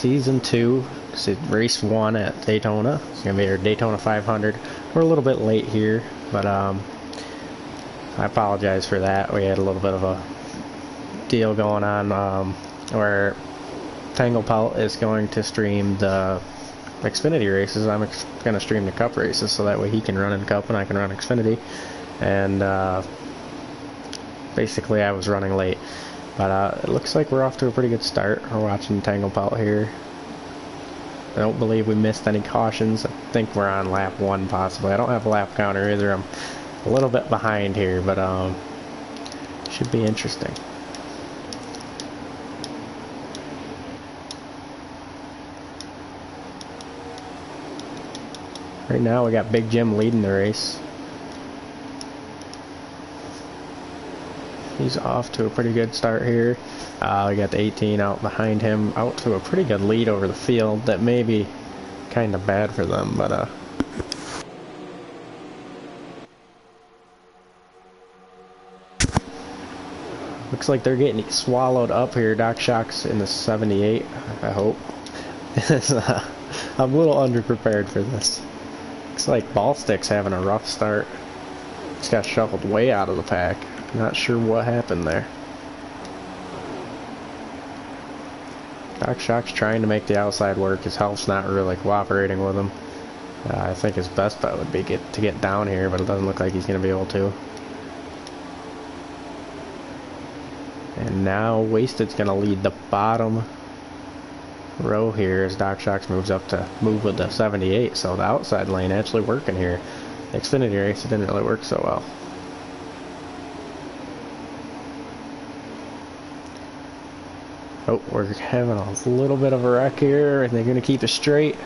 season 2. It's race 1 at Daytona. It's gonna be our Daytona 500. We're a little bit late here, but I apologize for that. We had a little bit of a deal going on where Tanglepelt is going to stream the Xfinity races. I'm going to stream the Cup races, so that way he can run in Cup and I can run Xfinity. And basically I was running late. But it looks like we're off to a pretty good start. We're watching Tanglepelt here. I don't believe we missed any cautions. I think we're on lap 1 possibly. I don't have a lap counter either. I'm a little bit behind here, but should be interesting. Right now we got Big Jim leading the race. He's off to a pretty good start here. We got the 18 out behind him, out to a pretty good lead over the field. That may be kind of bad for them, but looks like they're getting swallowed up here. Doc Shock's in the 78, I hope. I'm a little underprepared for this. Looks like Ballstick's having a rough start. He's got shuffled way out of the pack. Not sure what happened there. Doc Shock's trying to make the outside work. His health's not really cooperating with him. I think his best bet would be to get down here, but it doesn't look like he's going to be able to. And now Wasted's going to lead the bottom row here as Doc Shock's moves up to move with the 78. So the outside lane actually working here. The Xfinity race, it didn't really work so well. Oh, we're having a little bit of a wreck here. Are they going to keep it straight?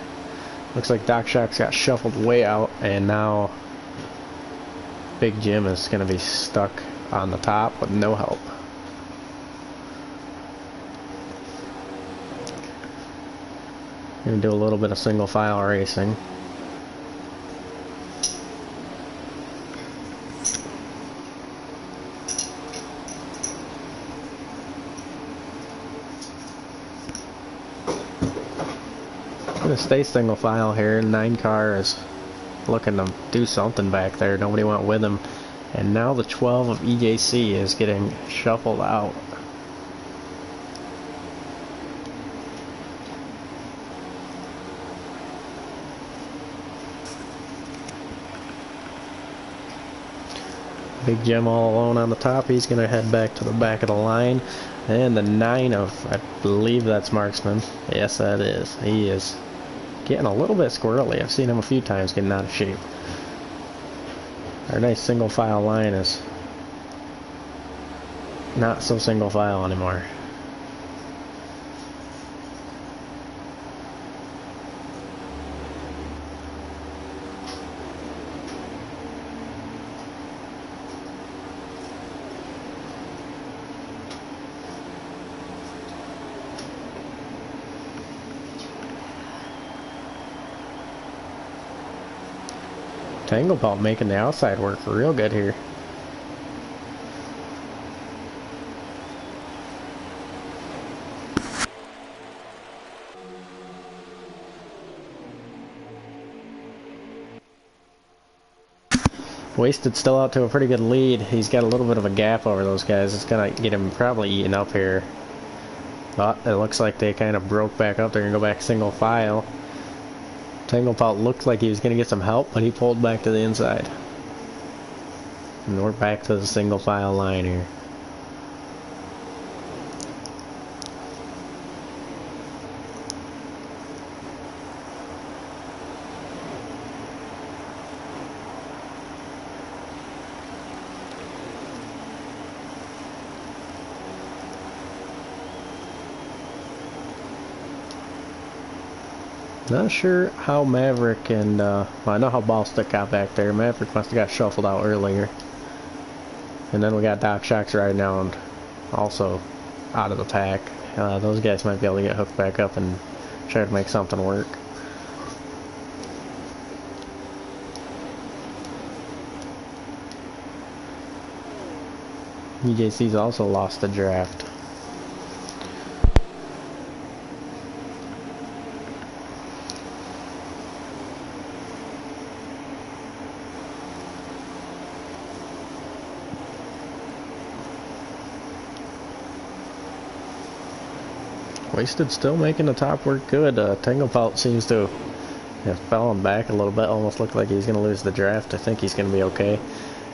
Looks like Doc Shock's got shuffled way out, and now Big Jim is going to be stuck on the top with no help. Going to do a little bit of single file racing. Gonna stay single file here. 9 car is looking to do something back there. Nobody went with him. And now the 12 of EJC is getting shuffled out. Big Jim all alone on the top. He's gonna head back to the back of the line. And the 9 of, I believe that's Marksman. Yes, that is. He is getting a little bit squirrely. I've seen him a few times getting out of shape. Our nice single file line is not so single file anymore. Tanglepelt making the outside work real good here. Wasted still out to a pretty good lead. He's got a little bit of a gap over those guys. It's gonna get him probably eaten up here. But it looks like they kind of broke back up. They're gonna go back single file. Tanglepelt looked like he was going to get some help, but he pulled back to the inside. And we're back to the single file line here. Not sure how Maverick and, well, I know how Ballstick got back there. Maverick must have got shuffled out earlier. And then we got Doc Shock's riding down, also out of the pack. Those guys might be able to get hooked back up and try to make something work. EJC's also lost the draft. Wasted still making the top work good. Tanglepelt seems to have fallen back a little bit. Almost looked like he's going to lose the draft. I think he's going to be okay.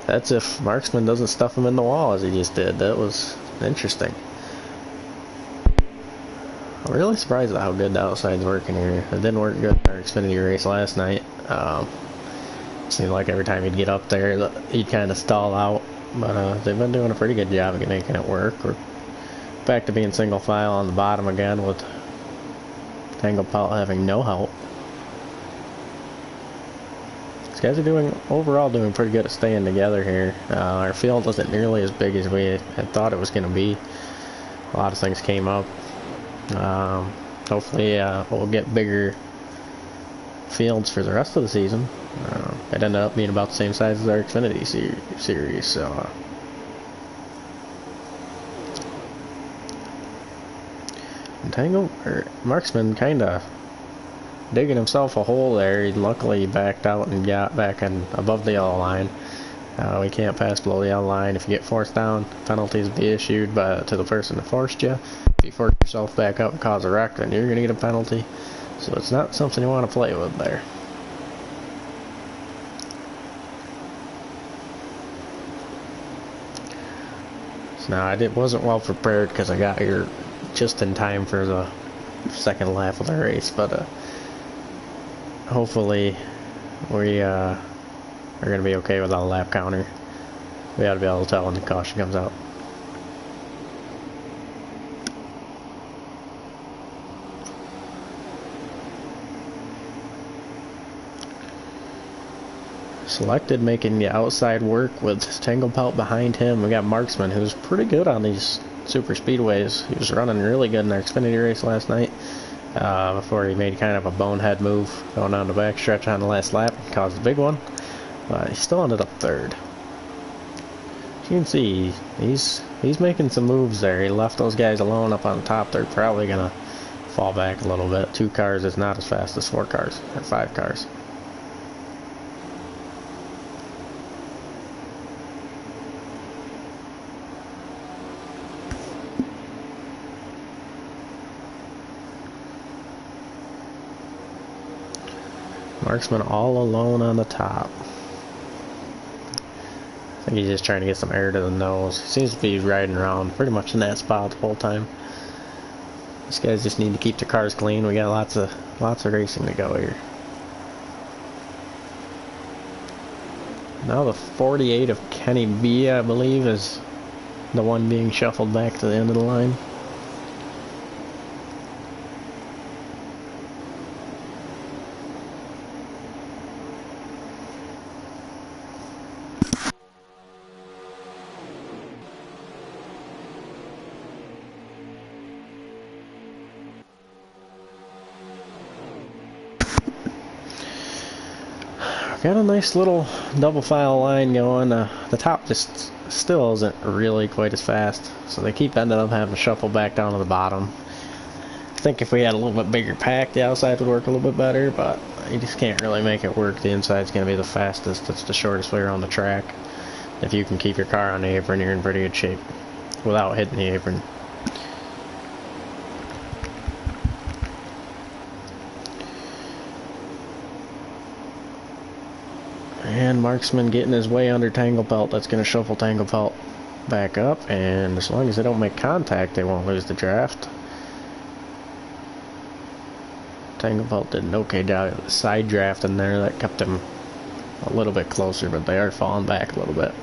That's if Marksman doesn't stuff him in the wall as he just did. That was interesting. I'm really surprised at how good the outside's working here. It didn't work good in our Xfinity race last night. Seemed like every time he'd get up there, he'd kind of stall out. But they've been doing a pretty good job of making it work. We're back to being single file on the bottom again with Tanglepelt having no help. These guys are overall doing pretty good at staying together here. Our field wasn't nearly as big as we had thought it was going to be. A lot of things came up. Hopefully we'll get bigger fields for the rest of the season. It ended up being about the same size as our Xfinity series, so Marksman kind of digging himself a hole there. He luckily backed out and got back in above the yellow line. We can't pass below the yellow line. If you get forced down, penalties will be issued to the person that forced you. If you force yourself back up and cause a wreck, then you're going to get a penalty. So it's not something you want to play with there. So now I wasn't well prepared because I got here just in time for the second lap of the race, but hopefully we are going to be okay without a lap counter. We ought to be able to tell when the caution comes out. Selected making the outside work with Tanglepelt behind him. We got Marksman, who's pretty good on these super speedways. He was running really good in our Xfinity race last night before he made kind of a bonehead move going on the backstretch on the last lap and caused a big one. But he still ended up third. You can see he's making some moves there. He left those guys alone up on top. They're probably gonna fall back a little bit. 2 cars is not as fast as 4 cars or 5 cars. Marksman all alone on the top. I think he's just trying to get some air to the nose. He seems to be riding around pretty much in that spot the whole time. These guys just need to keep their cars clean. We got lots of racing to go here. Now the 48 of Kenny B, I believe, is the one being shuffled back to the end of the line. Got a nice little double file line going. The top just still isn't really quite as fast, so they keep ending up having to shuffle back down to the bottom. I think if we had a little bit bigger pack, the outside would work a little bit better, but you just can't really make it work. The inside's going to be the fastest. It's the shortest way around the track. If you can keep your car on the apron, you're in pretty good shape without hitting the apron. And Marksman getting his way under Tanglepelt. That's going to shuffle Tanglepelt back up, and as long as they don't make contact, they won't lose the draft. Tanglepelt did an okay job of the side draft in there. That kept him a little bit closer, but they are falling back a little bit.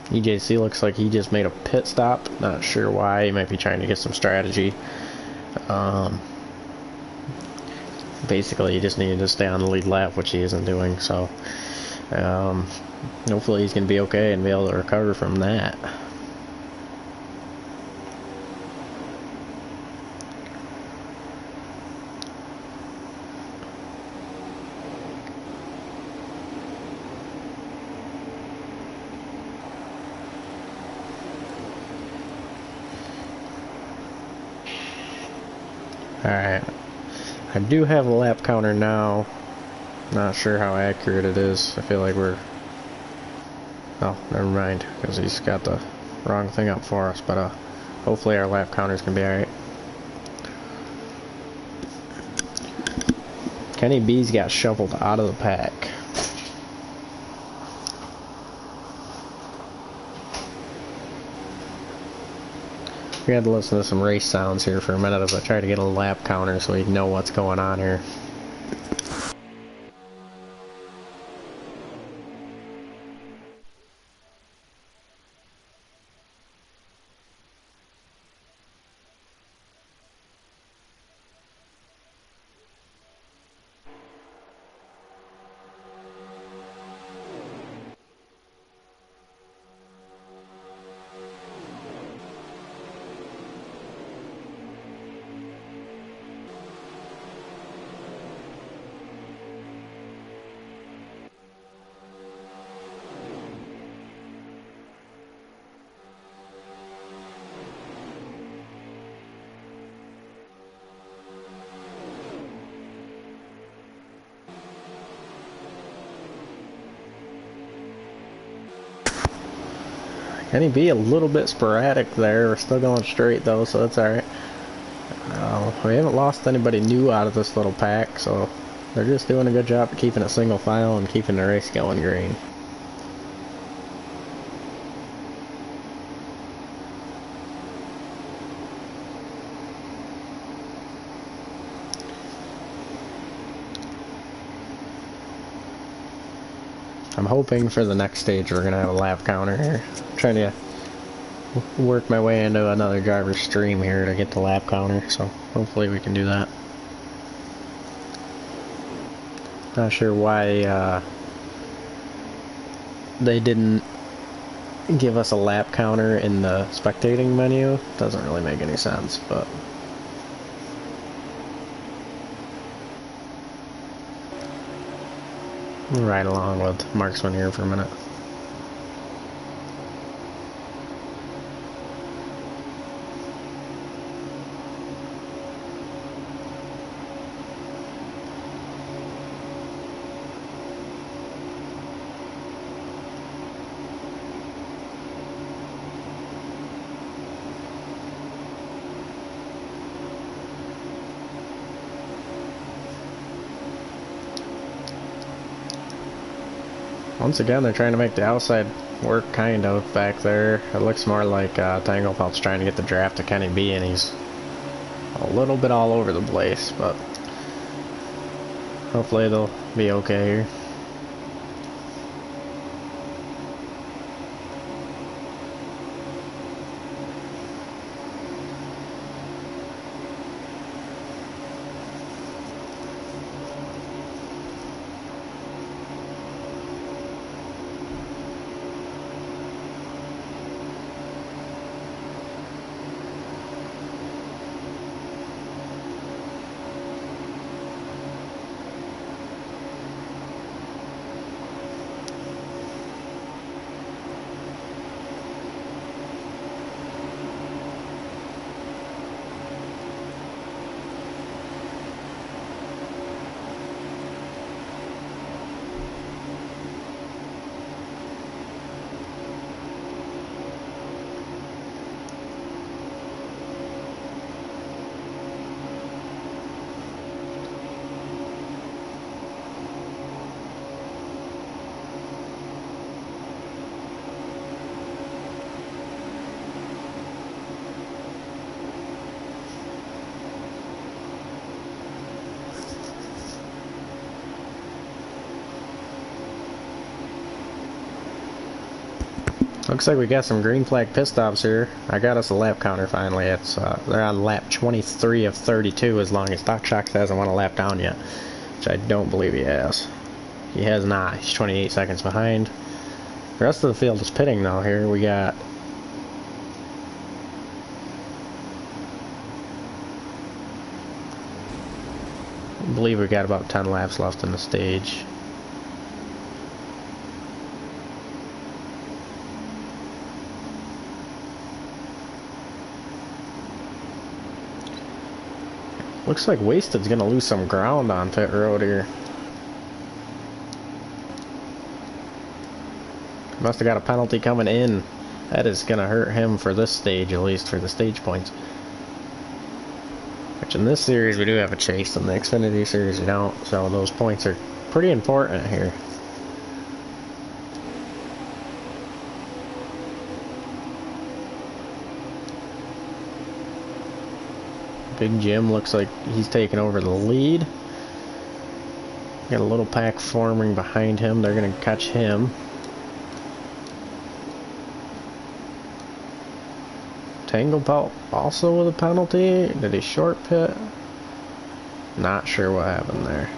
EJC looks like he just made a pit stop. Not sure why. He might be trying to get some strategy. Basically, he just needed to stay on the lead lap, which he isn't doing. So, hopefully he's going to be okay and be able to recover from that. Alright. I do have a lap counter now. Not sure how accurate it is. I feel like we're... Oh, never mind, because he's got the wrong thing up for us, but hopefully our lap counters can be alright. Kenny B's got shuffled out of the pack. We had to listen to some race sounds here for a minute as I try to get a lap counter so we know what's going on here. Kenny B a little bit sporadic there. We're still going straight though, so that's alright. We haven't lost anybody new out of this little pack, so they're just doing a good job of keeping it single file and keeping the race going green. I'm hoping for the next stage we're gonna have a lap counter here. I'm trying to work my way into another driver's stream here to get the lap counter, so hopefully we can do that. Not sure why they didn't give us a lap counter in the spectating menu. Doesn't really make any sense, but we'll ride along with Marksman here for a minute. Once again, they're trying to make the outside work, kind of, back there. It looks more like Tanglefelt's trying to get the draft to Kenny B, and he's a little bit all over the place, but hopefully they'll be okay here. Looks like we got some green flag pit stops here. I got us a lap counter finally. It's they're on lap 23 of 32 as long as Traxxas hasn't won a lap down yet, which I don't believe he has. He has not. He's 28 seconds behind. The rest of the field is pitting though. Here we got I believe we got about 10 laps left in the stage. Looks like Wasted's gonna lose some ground on pit road here. Must have got a penalty coming in. That is gonna hurt him for this stage, at least for the stage points. Which in this series we do have a chase, in the Xfinity series we don't, so those points are pretty important here. Big Jim looks like he's taking over the lead. Got a little pack forming behind him. They're going to catch him. Tangle Pelt also with a penalty. Did he short pit? Not sure what happened there.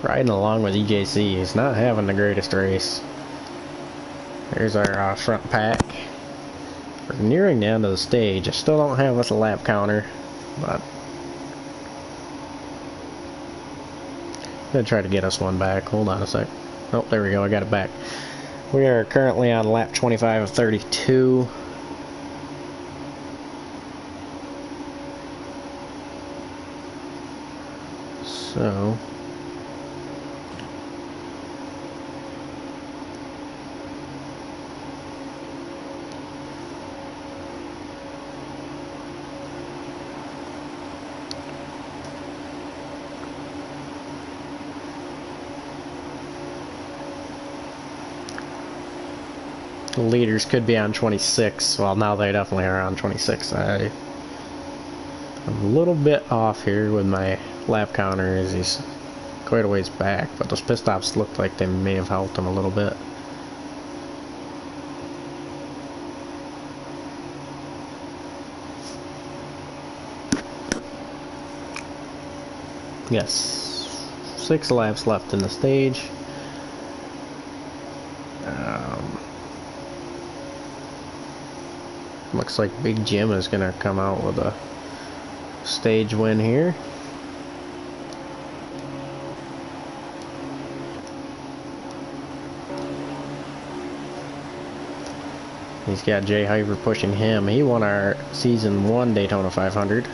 Riding along with EJC. He's not having the greatest race. Here's our front pack. We're nearing the end of the stage. I still don't have us a lap counter, but I'm gonna try to get us one back. Hold on a sec. Oh, there we go. I got it back. We are currently on lap 25 of 32. So the leaders could be on 26. Well, now they definitely are on 26. I'm a little bit off here with my lap counter as he's quite a ways back, but those pit stops looked like they may have helped him a little bit. Yes, 6 laps left in the stage. Looks like Big Jim is gonna come out with a stage win here. He's got Jay Hyver pushing him. He won our Season 1 Daytona 500.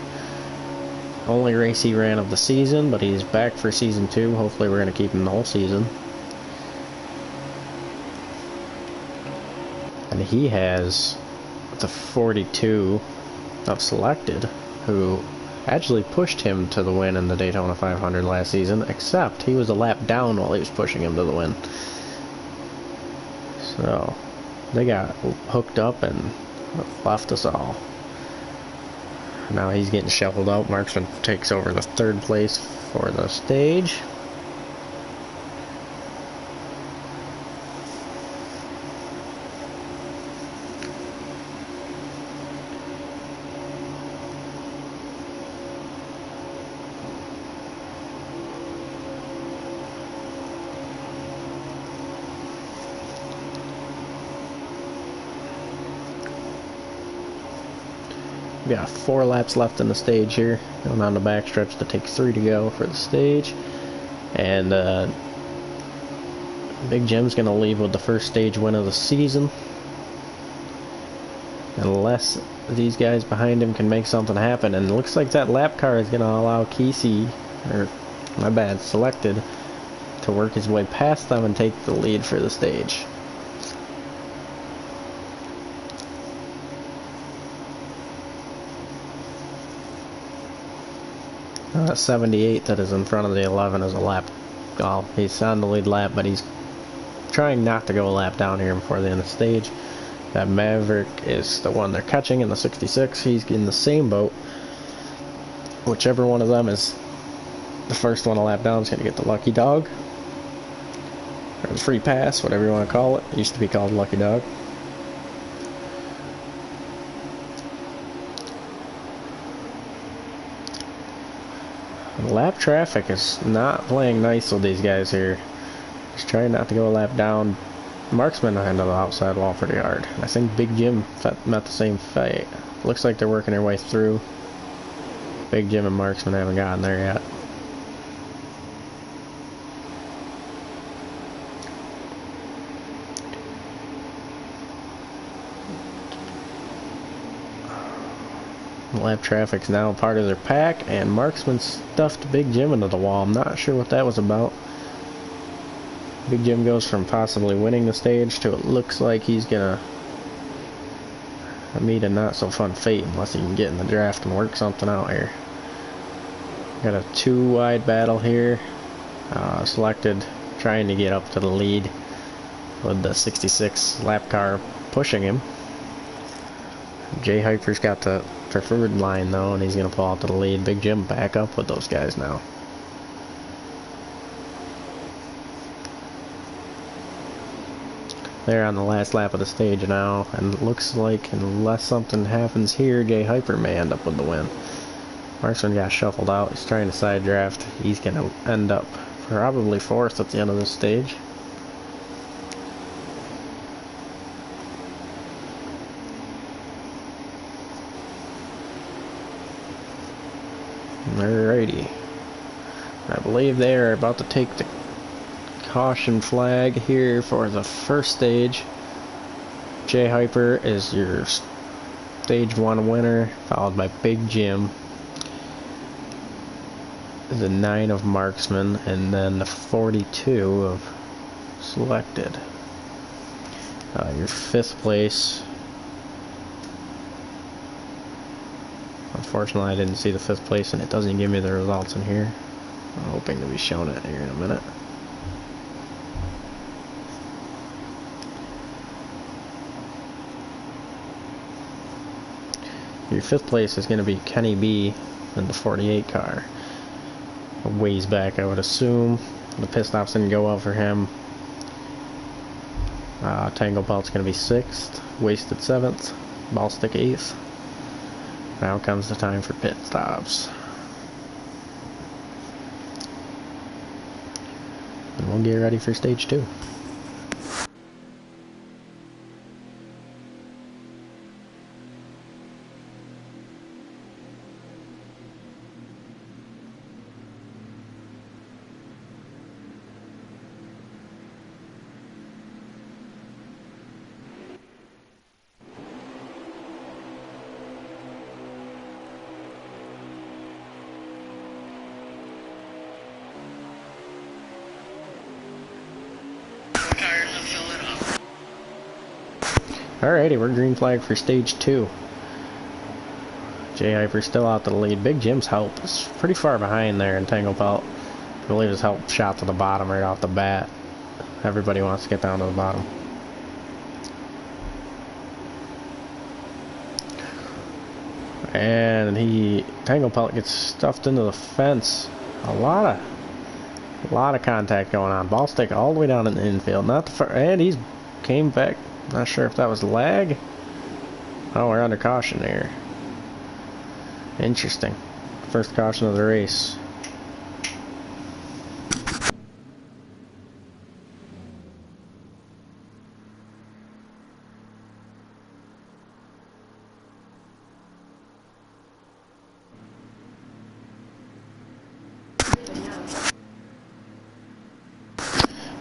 Only race he ran of the season, but he's back for Season 2. Hopefully we're going to keep him the whole season. And he has the 42 of Selected, who actually pushed him to the win in the Daytona 500 last season, except he was a lap down while he was pushing him to the win. So they got hooked up and left us all. Now he's getting shuffled out. Marksman takes over the 3rd place for the stage. We got 4 laps left in the stage here. Going on the backstretch that takes 3 to go for the stage. And Big Jim's going to leave with the first stage win of the season. Unless these guys behind him can make something happen. And it looks like that lap car is going to allow Kesey, or my bad, Selected, to work his way past them and take the lead for the stage. 78 that is in front of the 11 is a lap. Well, he's on the lead lap, but he's trying not to go a lap down here before the end of the stage. That Maverick is the one they're catching in the 66. He's in the same boat. Whichever one of them is the first one a lap down is going to get the lucky dog. Or the free pass, whatever you want to call it. It used to be called lucky dog. Lap traffic is not playing nice with these guys here. Just trying not to go a lap down. Marksman handled the outside wall pretty hard. I think Big Jim met the same fate. Looks like they're working their way through. Big Jim and Marksman haven't gotten there yet. Lap traffic's now part of their pack, and Marksman stuffed Big Jim into the wall. I'm not sure what that was about. Big Jim goes from possibly winning the stage to it looks like he's gonna meet a not so fun fate unless he can get in the draft and work something out here. Got a 2-wide battle here. Selected trying to get up to the lead with the 66 lap car pushing him. Jay Hyper's got the preferred line though, and he's gonna fall out to the lead. Big Jim back up with those guys now. They're on the last lap of the stage now, and it looks like unless something happens here, Jay Hyper may end up with the win. Marksman got shuffled out. He's trying to side draft. He's going to end up probably 4th at the end of this stage. Alrighty. I believe they are about to take the caution flag here for the first stage. Jay Hyper is your stage 1 winner, followed by Big Jim, the 9 of Marksman, and then the 42 of Selected. Your 5th place. Unfortunately, I didn't see the 5th place, and it doesn't give me the results in here. I'm hoping to be shown it here in a minute. Your 5th place is going to be Kenny B in the 48 car. A ways back, I would assume. The pit stops didn't go well for him. Tango Pelt's going to be 6th. Wasted 7th. Ballstick 8th. Now comes the time for pit stops. And we'll get ready for stage 2. Alrighty, we're green flag for stage 2. Jay Hyper's still out to the lead. Big Jim's help is pretty far behind there in Tango Pelt. I believe his help shot to the bottom right off the bat. Everybody wants to get down to the bottom. And Tango Pelt gets stuffed into the fence. A lot of contact going on. Ball stick all the way down in the infield. And he's came back. Not sure if that was lag. Oh, we're under caution here. Interesting. First caution of the race.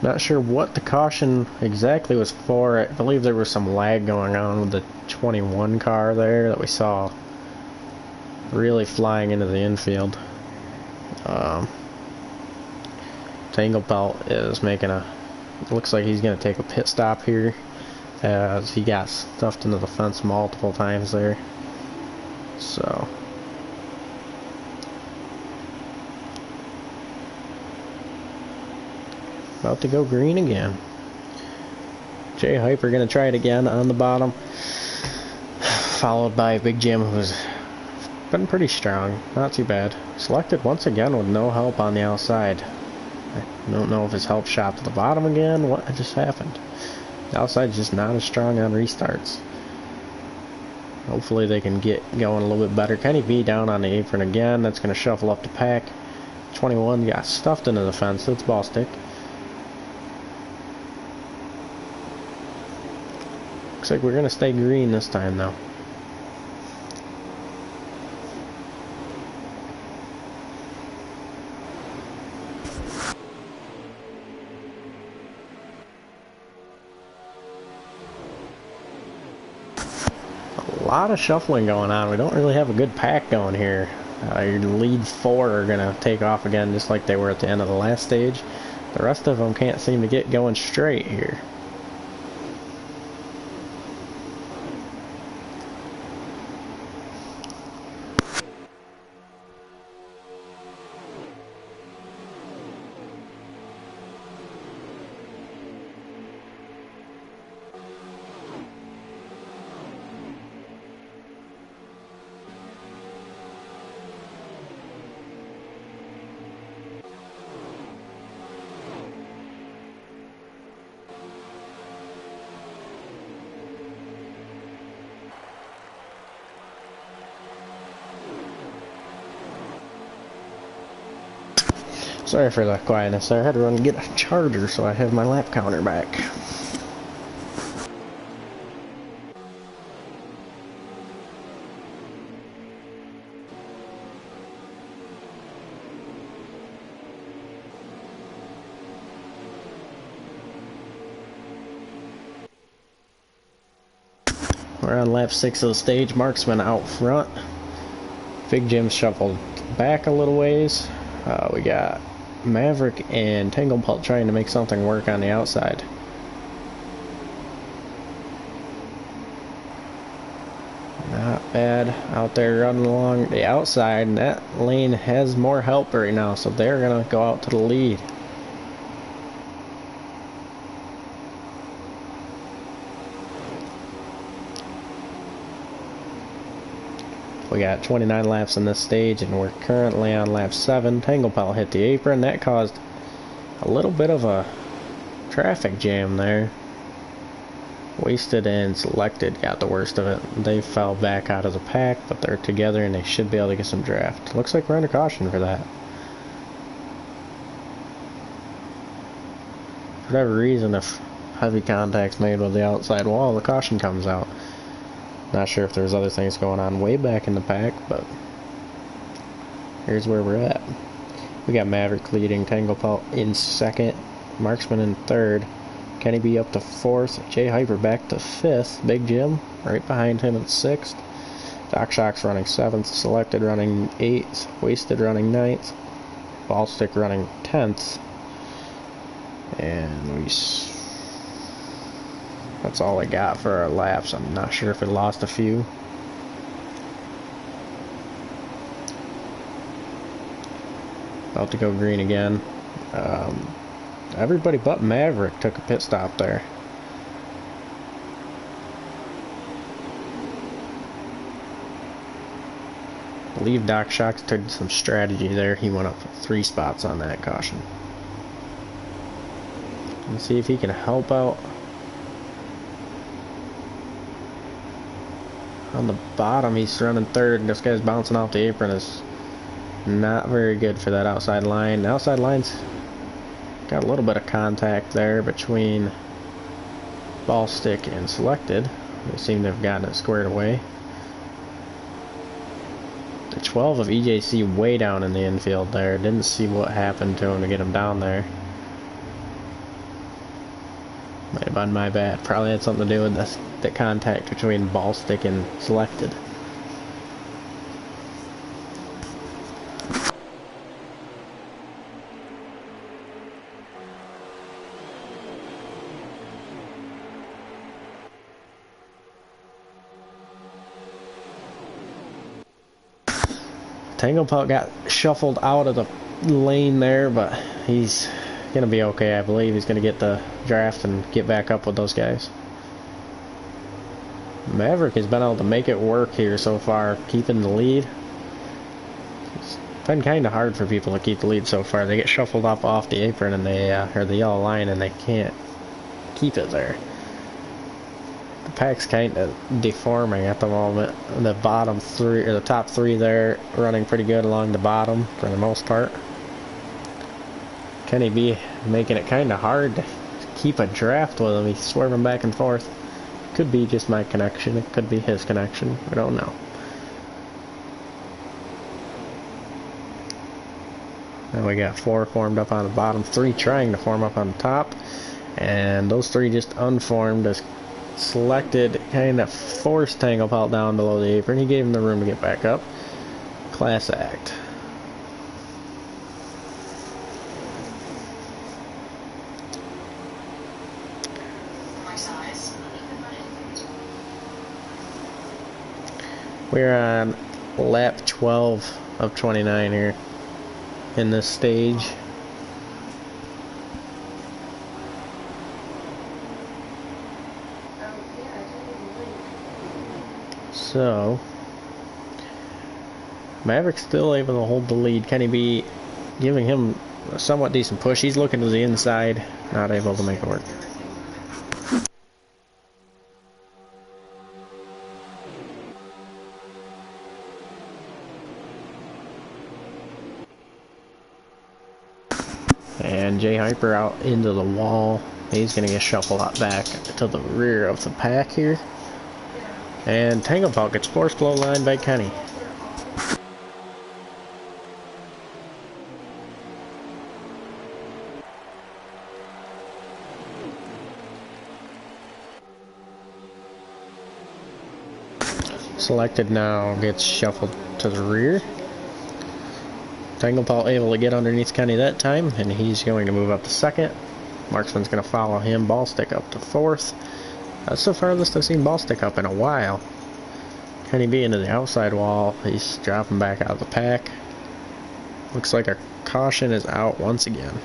Not sure what the caution exactly was for. I believe there was some lag going on with the 21 car there that we saw really flying into the infield. Tango Pelt is making looks like he's going to take a pit stop here as he got stuffed into the fence multiple times there. So about to go green again. Jay Hyper gonna try it again on the bottom, followed by Big Jim, who's been pretty strong, not too bad. Selected once again with no help on the outside. I don't know if his help shot to the bottom again, what just happened. The outside's just not as strong on restarts. Hopefully they can get going a little bit better. Kenny B down on the apron again, that's going to shuffle up the pack. 21 got stuffed into the fence, it's ball stick. Looks like we're going to stay green this time though. A lot of shuffling going on. We don't really have a good pack going here. Your lead 4 are going to take off again just like they were at the end of the last stage. The rest of them can't seem to get going straight here. Sorry for the quietness there. I had to run and get a charger so I have my lap counter back. We're on lap 6 of the stage. Marksman out front. Big Jim shuffled back a little ways. We got Maverick and Tanglepult trying to make something work on the outside. Not bad out there running along the outside, and that lane has more help right now, so they're gonna go out to the lead. We got 29 laps in this stage, and we're currently on lap 7. Tanglepelt hit the apron. That caused a little bit of a traffic jam there. Wasted and Selected got the worst of it. They fell back out of the pack, but they're together and they should be able to get some draft. Looks like we're under caution for that. For whatever reason, if heavy contact's made with the outside wall, the caution comes out. Not sure if there's other things going on way back in the pack, but here's where we're at. We got Maverick leading, Tanglepelt in second, Marksman in third, Kenny B up to fourth, Jay Hyper back to 5th, Big Jim right behind him in 6th, Doc Shock's running 7th, Selected running 8th, Wasted running 9th, Ballstick running 10th, and that's all I got for our laps. I'm not sure if it lost a few. About to go green again. Everybody but Maverick took a pit stop there. I believe Doc Shock took some strategy there. He went up 3 spots on that caution. Let's see if he can help out. On the bottom, he's running 3rd, and this guy's bouncing off the apron. Is not very good for that outside line. The outside line's got a little bit of contact there between Ballstick and Selected. They seem to have gotten it squared away. The 12 of EJC way down in the infield there. Didn't see what happened to him to get him down there. Might have been my bad. Probably had something to do with the contact between Ballstick and Selected. Tanglepelt got shuffled out of the lane there, but he's gonna be okay. I believe he's gonna get the draft and get back up with those guys. Maverick has been able to make it work here so far, keeping the lead. It's been kind of hard for people to keep the lead so far. They get shuffled up off the apron and they or the yellow line, and they can't keep it there. The pack's kind of deforming at the moment. The bottom three, or the top three there, running pretty good along the bottom for the most part. Kenny B making it kind of hard to keep a draft with him. He's swerving back and forth. Could be just my connection. It could be his connection. We don't know. Now we got 4 formed up on the bottom, 3 trying to form up on the top, and those 3 just unformed as Selected kind of forced Tangle Pelt down below the apron. He gave him the room to get back up. Class act. We're on lap 12 of 29 here in this stage. So, Maverick's still able to hold the lead. Kenny B giving him a somewhat decent push. He's looking to the inside, not able to make it work. And Jay Hyper out into the wall. He's going to get shuffled out back to the rear of the pack here. And Tangle Pelt gets forced low line by Kenny. Selected now gets shuffled to the rear. Tangle Pelt able to get underneath Kenny that time, and he's going to move up to second. Marksman's going to follow him. Ball stick up to fourth. That's the farthest I've seen ball stick up in a while. Kenny B into the outside wall. He's dropping back out of the pack. Looks like our caution is out once again.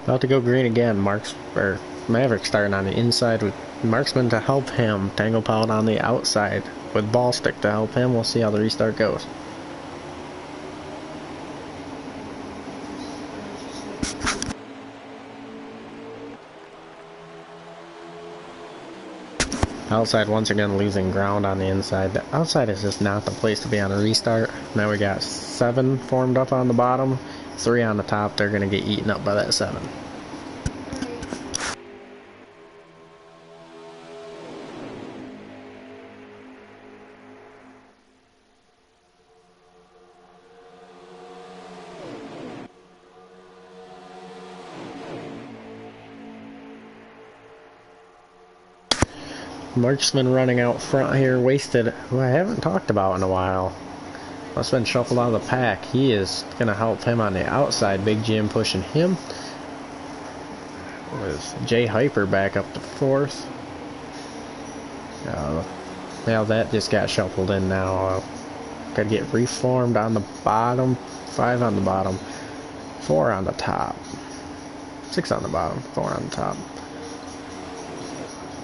About to go green again. Maverick starting on the inside with Marksman to help him. Tangle Pelt on the outside with ball stick to help him. We'll see how the restart goes. Outside once again losing ground on the inside. The outside is just not the place to be on a restart. Now we got 7 formed up on the bottom, 3 on the top. They're going to get eaten up by that 7. Marksman running out front here, wasted, who I haven't talked about in a while. Must have been shuffled out of the pack. He is going to help him on the outside. Big Jim pushing him. With Jay Hyper back up to 4th. Now that just got shuffled in now. Got to get reformed on the bottom. 5 on the bottom. 4 on the top. 6 on the bottom. 4 on the top.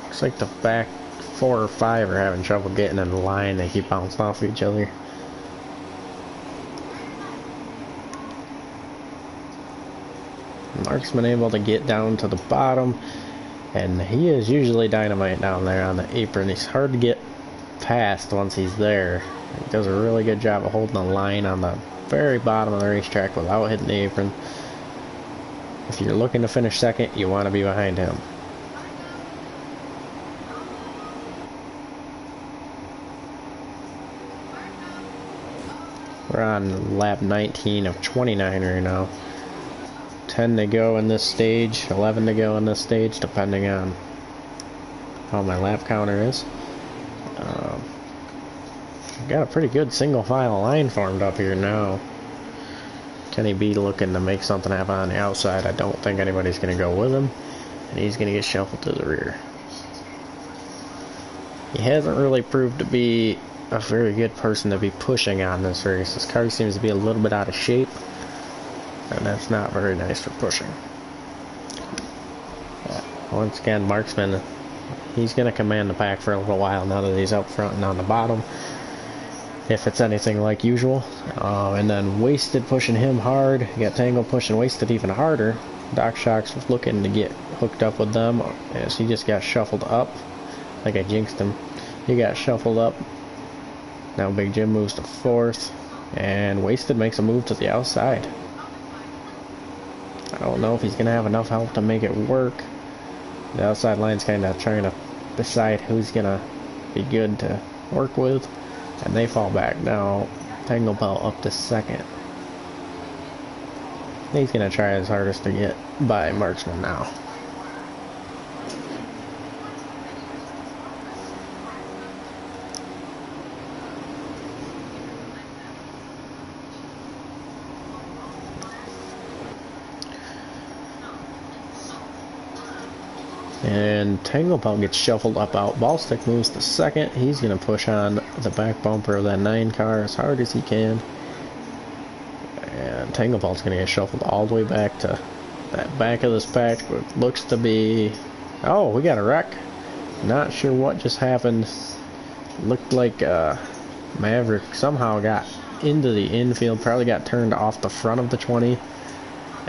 Looks like the back 4 or 5 are having trouble getting in line. They keep bouncing off each other. Marksman able to get down to the bottom, and he is usually dynamite down there on the apron. He's hard to get past once he's there. He does a really good job of holding the line on the very bottom of the racetrack without hitting the apron. If you're looking to finish second, you want to be behind him. We're on lap 19 of 29 right now. 10 to go in this stage, 11 to go in this stage, depending on how my lap counter is. Got a pretty good single file line formed up here now. Kenny B looking to make something happen on the outside. I don't think anybody's going to go with him, and he's going to get shuffled to the rear. He hasn't really proved to be a very good person to be pushing on this race. His car seems to be a little bit out of shape, and that's not very nice for pushing. Once again, Marksman, he's going to command the pack for a little while now that he's up front and on the bottom, if it's anything like usual. And then Wasted pushing him hard. You got Tango pushing Wasted even harder. Doc Shocks was looking to get hooked up with them as he just got shuffled up. I think I jinxed him. He got shuffled up. Now Big Jim moves to fourth, and Wasted makes a move to the outside. I don't know if he's going to have enough help to make it work. The outside line's kind of trying to decide who's going to be good to work with, and they fall back. Now Tangle Belt up to second. He's going to try his hardest to get by Marksman now. And Tanglebelt gets shuffled up out. Ballstick moves to second. He's going to push on the back bumper of that 9 car as hard as he can. And Tanglebelt's going to get shuffled all the way back to that back of this pack. What looks to be... Oh, we got a wreck. Not sure what just happened. Looked like Maverick somehow got into the infield. Probably got turned off the front of the 20.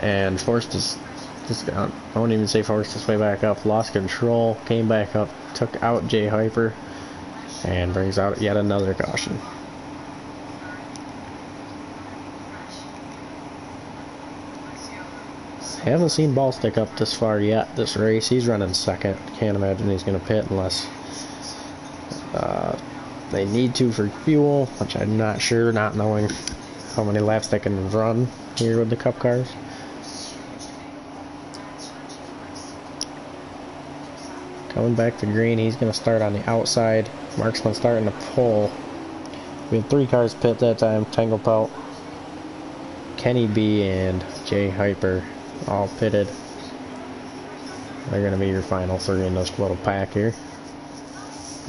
And forced his... I won't even say forced his way back up, lost control, came back up, took out Jay Hyper, and brings out yet another caution. Haven't seen Ballstick up this far yet this race. He's running second. Can't imagine he's going to pit unless they need to for fuel, which I'm not sure, not knowing how many laps they can run here with the Cup cars. Coming back to green, he's going to start on the outside. Marksman starting to pull. We had 3 cars pit that time. Tanglepelt, Kenny B, and Jay Hyper all pitted. They're going to be your final 3 in this little pack here.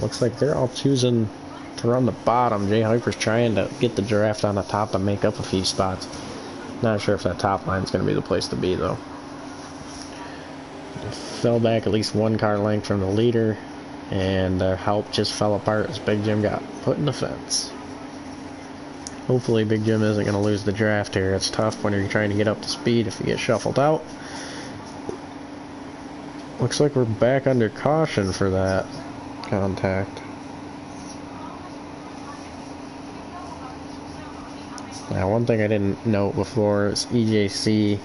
Looks like they're all choosing to run the bottom. Jay Hyper's trying to get the draft on the top to make up a few spots. Not sure if that top line's going to be the place to be, though. Fell back at least 1 car length from the leader, and their help just fell apart as Big Jim got put in the fence. Hopefully Big Jim isn't going to lose the draft here. It's tough when you're trying to get up to speed if you get shuffled out. Looks like we're back under caution for that contact. Now, one thing I didn't note before is EJC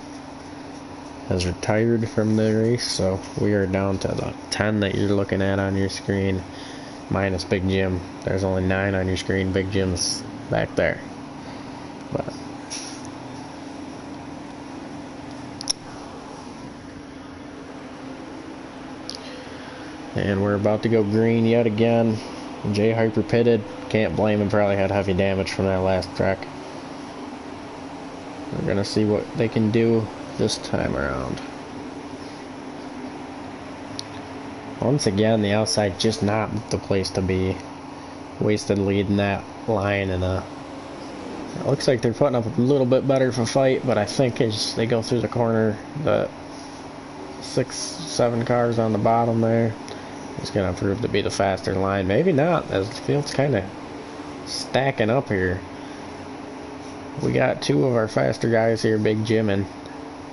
has retired from the race, so we are down to the 10 that you're looking at on your screen, minus Big Jim. There's only 9 on your screen. Big Jim's back there. But and we're about to go green yet again. Jay Hyper pitted. Can't blame him, probably had heavy damage from that last wreck. We're gonna see what they can do this time around. Once again, the outside just not the place to be. Wasted leading that line, and it looks like they're putting up a little bit better of a fight, but I think as they go through the corner, the 6-7 cars on the bottom there is going to prove to be the faster line. Maybe not, as the field's kind of stacking up here. We got 2 of our faster guys here, Big Jim and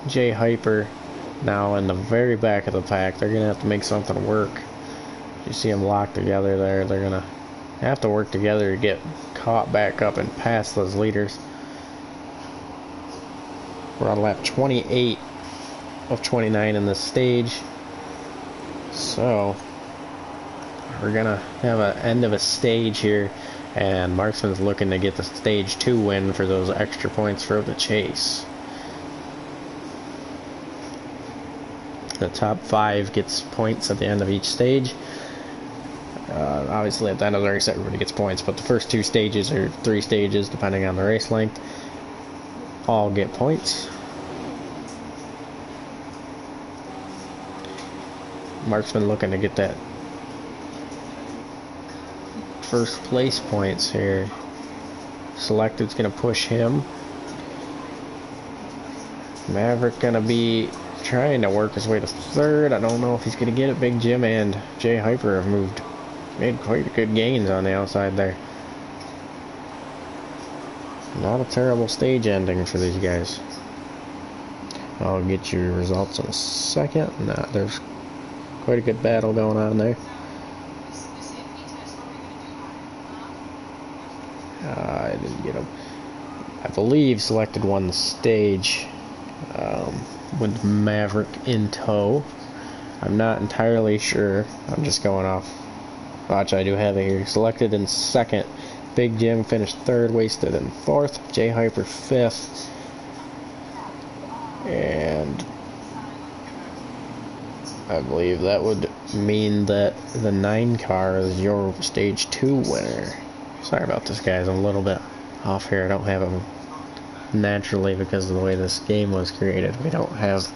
Jay Hyper, now in the very back of the pack. They're going to have to make something work. You see them locked together there. They're going to have to work together to get caught back up and past those leaders. We're on lap 28 of 29 in this stage. So we're gonna have an end of a stage here, and Marksman's looking to get the stage 2 win for those extra points for the chase. The top 5 gets points at the end of each stage. Obviously at the end of the race everybody gets points, but the first 2 stages, or 3 stages depending on the race length, all get points. Marksman looking to get that first place points here. Selected's gonna push him. Maverick gonna be trying to work his way to 3rd. I don't know if he's gonna get it. Big Jim and Jay Hyper have made quite good gains on the outside there. Not a terrible stage ending for these guys. I'll get your results in a second. Nah, there's quite a good battle going on there. I didn't get him. I believe Selected won the stage with Maverick in tow. I'm not entirely sure. I'm just going off. Watch, I do have it here. Selected in 2nd. Big Jim finished 3rd. Wasted in 4th. Jay Hyper 5th. And I believe that would mean that the 9 car is your stage 2 winner. Sorry about this, guys. I'm a little bit off here. I don't have them naturally because of the way this game was created. We don't have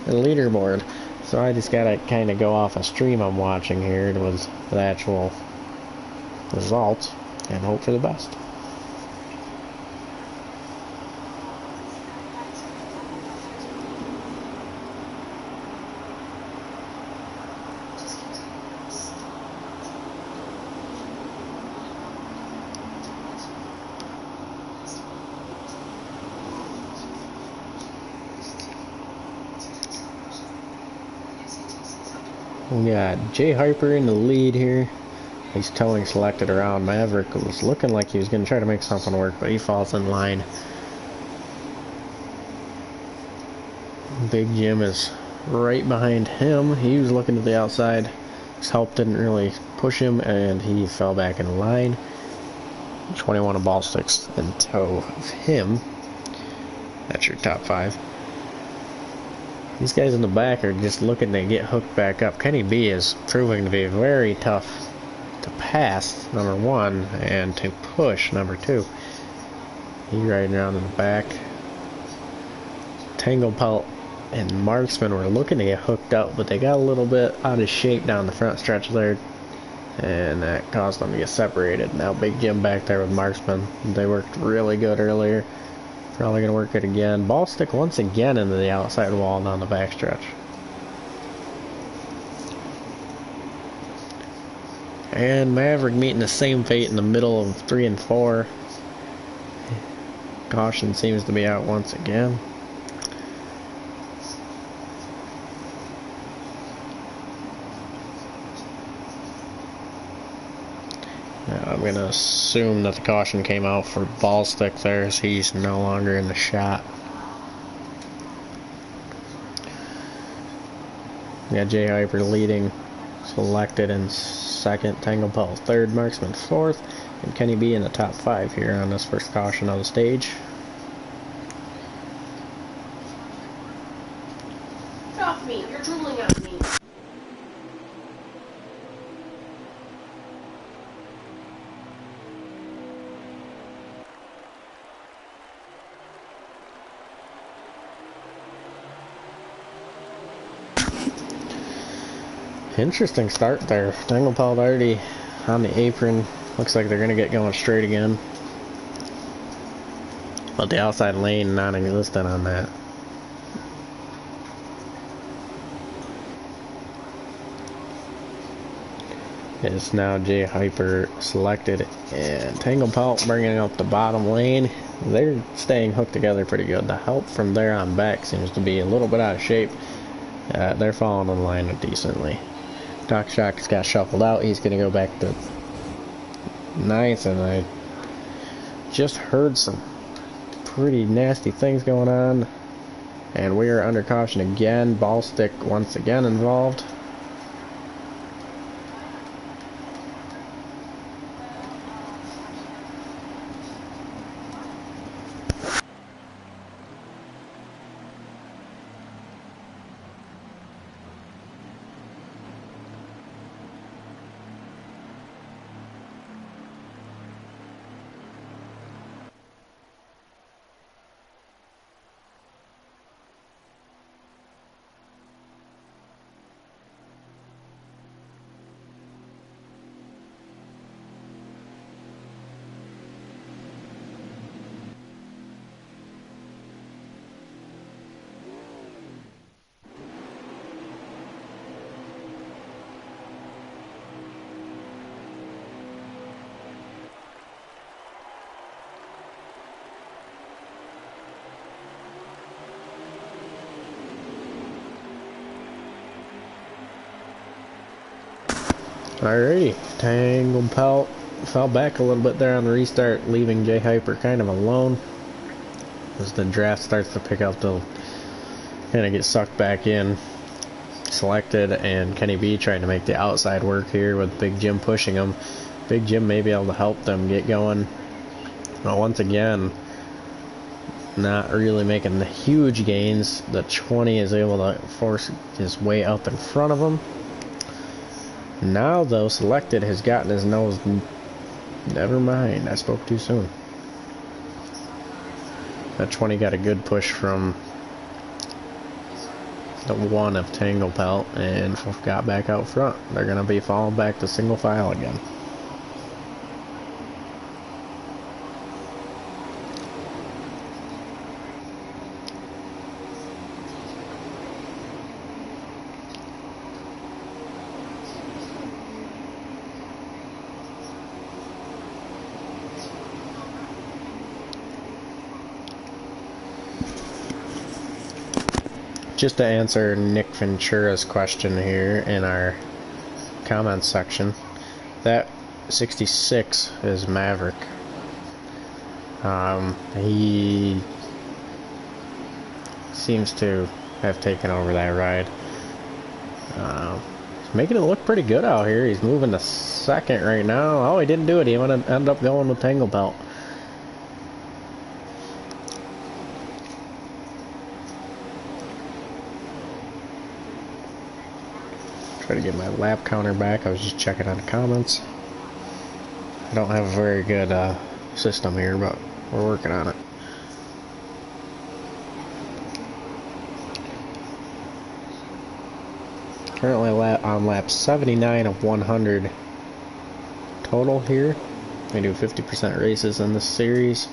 a leaderboard. So I just gotta kind of go off a stream I'm watching here with the actual results and hope for the best. We got Jay Hyper in the lead here. He's towing Selected around. Maverick was looking like he was going to try to make something work, but he falls in line. Big Jim is right behind him. He was looking to the outside. His help didn't really push him, and he fell back in line. 21 of ball sticks in tow of him. That's your top 5. These guys in the back are just looking to get hooked back up. Kenny B is proving to be very tough to pass, number 1, and to push, number 2. He's riding around in the back. Tangle Pelt and Marksman were looking to get hooked up, but they got a little bit out of shape down the front stretch there, and that caused them to get separated. Now Big Jim back there with Marksman. They worked really good earlier. Probably going to work it again. Ball stick once again into the outside wall down the backstretch. And Maverick meeting the same fate in the middle of 3 and 4. Caution seems to be out once again. I'm going to assume that the caution came out for ball stick there, as he's no longer in the shot. We got Jay Hyper leading, Selected in 2nd, Tangle Pelt 3rd, Marksman 4th, and Kenny B in the top 5 here on this first caution on the stage. Get off me! You're drooling on me! Interesting start there. Tangle Pelt already on the apron. Looks like they're going to get going straight again. But the outside lane non-existent on that. It's now Jay Hyper Selected and Tangle Pelt bringing up the bottom lane. They're staying hooked together pretty good. The help from there on back seems to be a little bit out of shape. They're falling in line decently. Doc Shock's got shuffled out. He's going to go back to 9th, and I just heard some pretty nasty things going on And we are under caution again. Ball stick once again involved. Alrighty, Tangle Pelt fell back a little bit there on the restart, leaving J Hyper kind of alone. As the draft starts to pick up, they'll kind of get sucked back in. Selected and Kenny B trying to make the outside work here with Big Jim pushing him. Big Jim may be able to help them get going. Well, once again, not really making the huge gains. The 20 is able to force his way up in front of him. Now, though, Selected has gotten his nose. Never mind, I spoke too soon. That 20 got a good push from the 1 of Tangle Pelt and got back out front. They're going to be falling back to single file again. Just to answer Nick Ventura's question here in our comments section, that 66 is Maverick. He seems to have taken over that ride. He's making it look pretty good out here. He's moving to second right now. Oh, he didn't do it. He ended up going with Tangle Belt. Try to get my lap counter back. I was just checking on the comments. I don't have a very good system here, but we're working on it. Currently on lap 79 of 100 total here. We do 50% races in this series.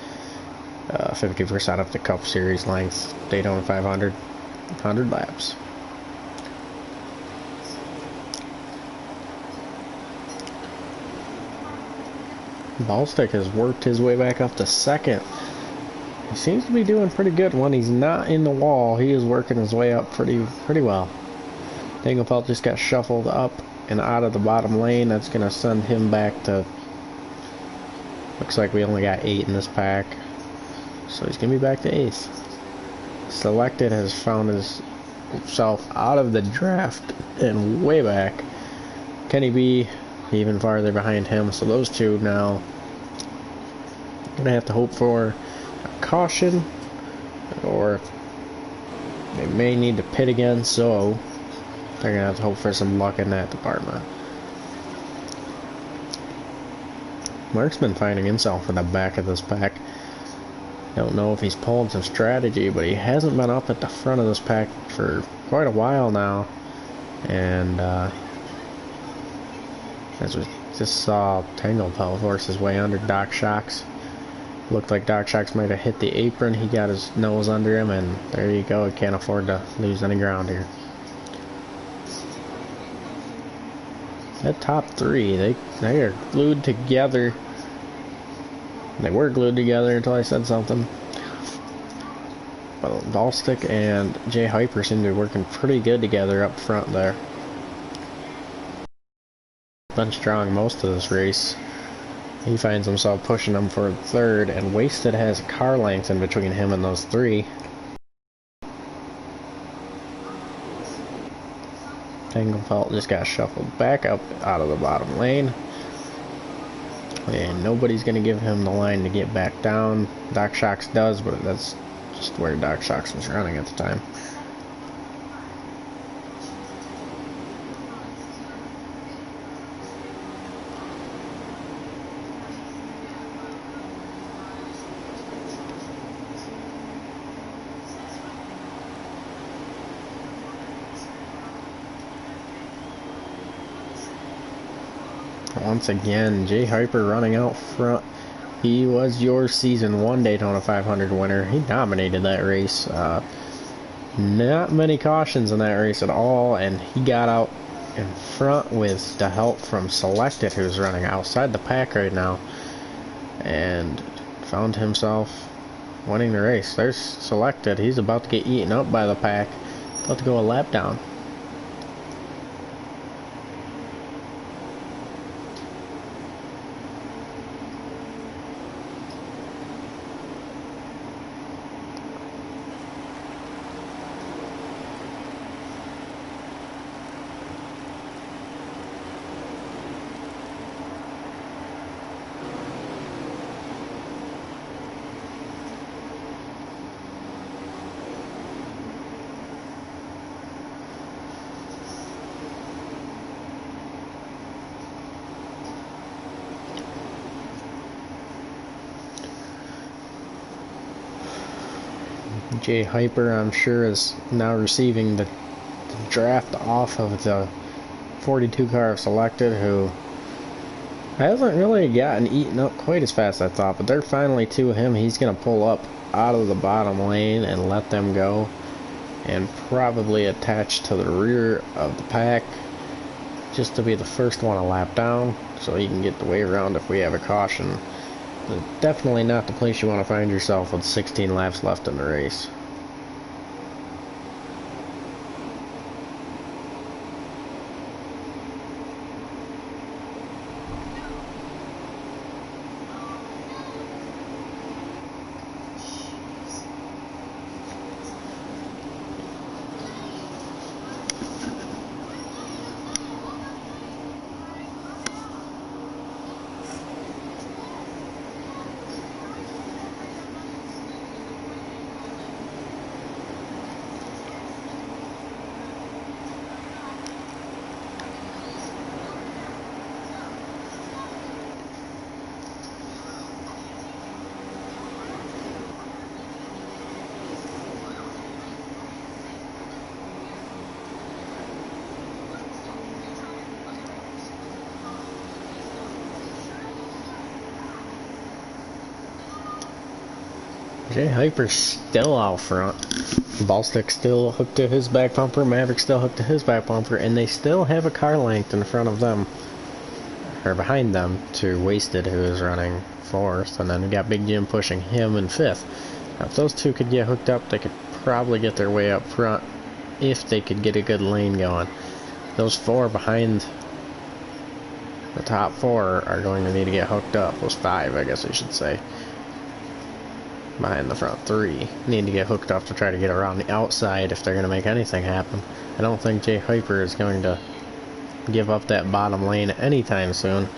50% of the Cup Series length. Daytona 500. 100 laps. Ballstick has worked his way back up to second. He seems to be doing pretty good when he's not in the wall. He is working his way up pretty well. Tangle Pelt just got shuffled up and out of the bottom lane. That's going to send him back to... Looks like we only got 8 in this pack. So he's going to be back to 8th. Selected has found himself out of the draft and way back. Kenny B even farther behind him. So those two now going to have to hope for a caution, or they may need to pit again, so they're going to have to hope for some luck in that department. Mark's been finding himself in the back of this pack. Don't know if he's pulling some strategy, but he hasn't been up at the front of this pack for quite a while now. And as we just saw, Tangle Pelt force his way under Doc Shocks. Looked like Doc Shocks might have hit the apron. He got his nose under him, and there you go. He can't afford to lose any ground here. That top 3, they are glued together. They were glued together until I said something. But Ballstick and J Hyper seem to be working pretty good together up front there. Been strong most of this race. He finds himself pushing them for 3rd, and Wasted has a car length in between him and those 3. Tanglefelt just got shuffled back up out of the bottom lane. And nobody's going to give him the line to get back down. Doc Shocks does, but that's just where Doc Shocks was running at the time. Once again, Jay Hyper running out front. He was your Season 1 Daytona 500 winner. He dominated that race. Not many cautions in that race at all, and he got out in front with the help from Selected, who's running outside the pack right now, and found himself winning the race. There's Selected. He's about to get eaten up by the pack. About to go a lap down. Jay Hyper, I'm sure, is now receiving the draft off of the 42 car of Selected, who hasn't really gotten eaten up quite as fast as I thought, but they're finally to him. He's going to pull up out of the bottom lane and let them go, and probably attach to the rear of the pack just to be the first one a lap down, so he can get the way around if we have a caution. But definitely not the place you want to find yourself with 16 laps left in the race. Jay Hyper's still out front. Ballstick still hooked to his back bumper. Maverick still hooked to his back bumper. And they still have a car length in front of them, or behind them, to Wasted, who is running 4th. And then we got Big Jim pushing him in 5th. Now, if those two could get hooked up, they could probably get their way up front if they could get a good lane going. Those 4 behind the top 4 are going to need to get hooked up. Those 5, I guess I should say, behind the front 3 need to get hooked up to try to get around the outside if they're going to make anything happen. I don't think Jay Hyper is going to give up that bottom lane anytime soon,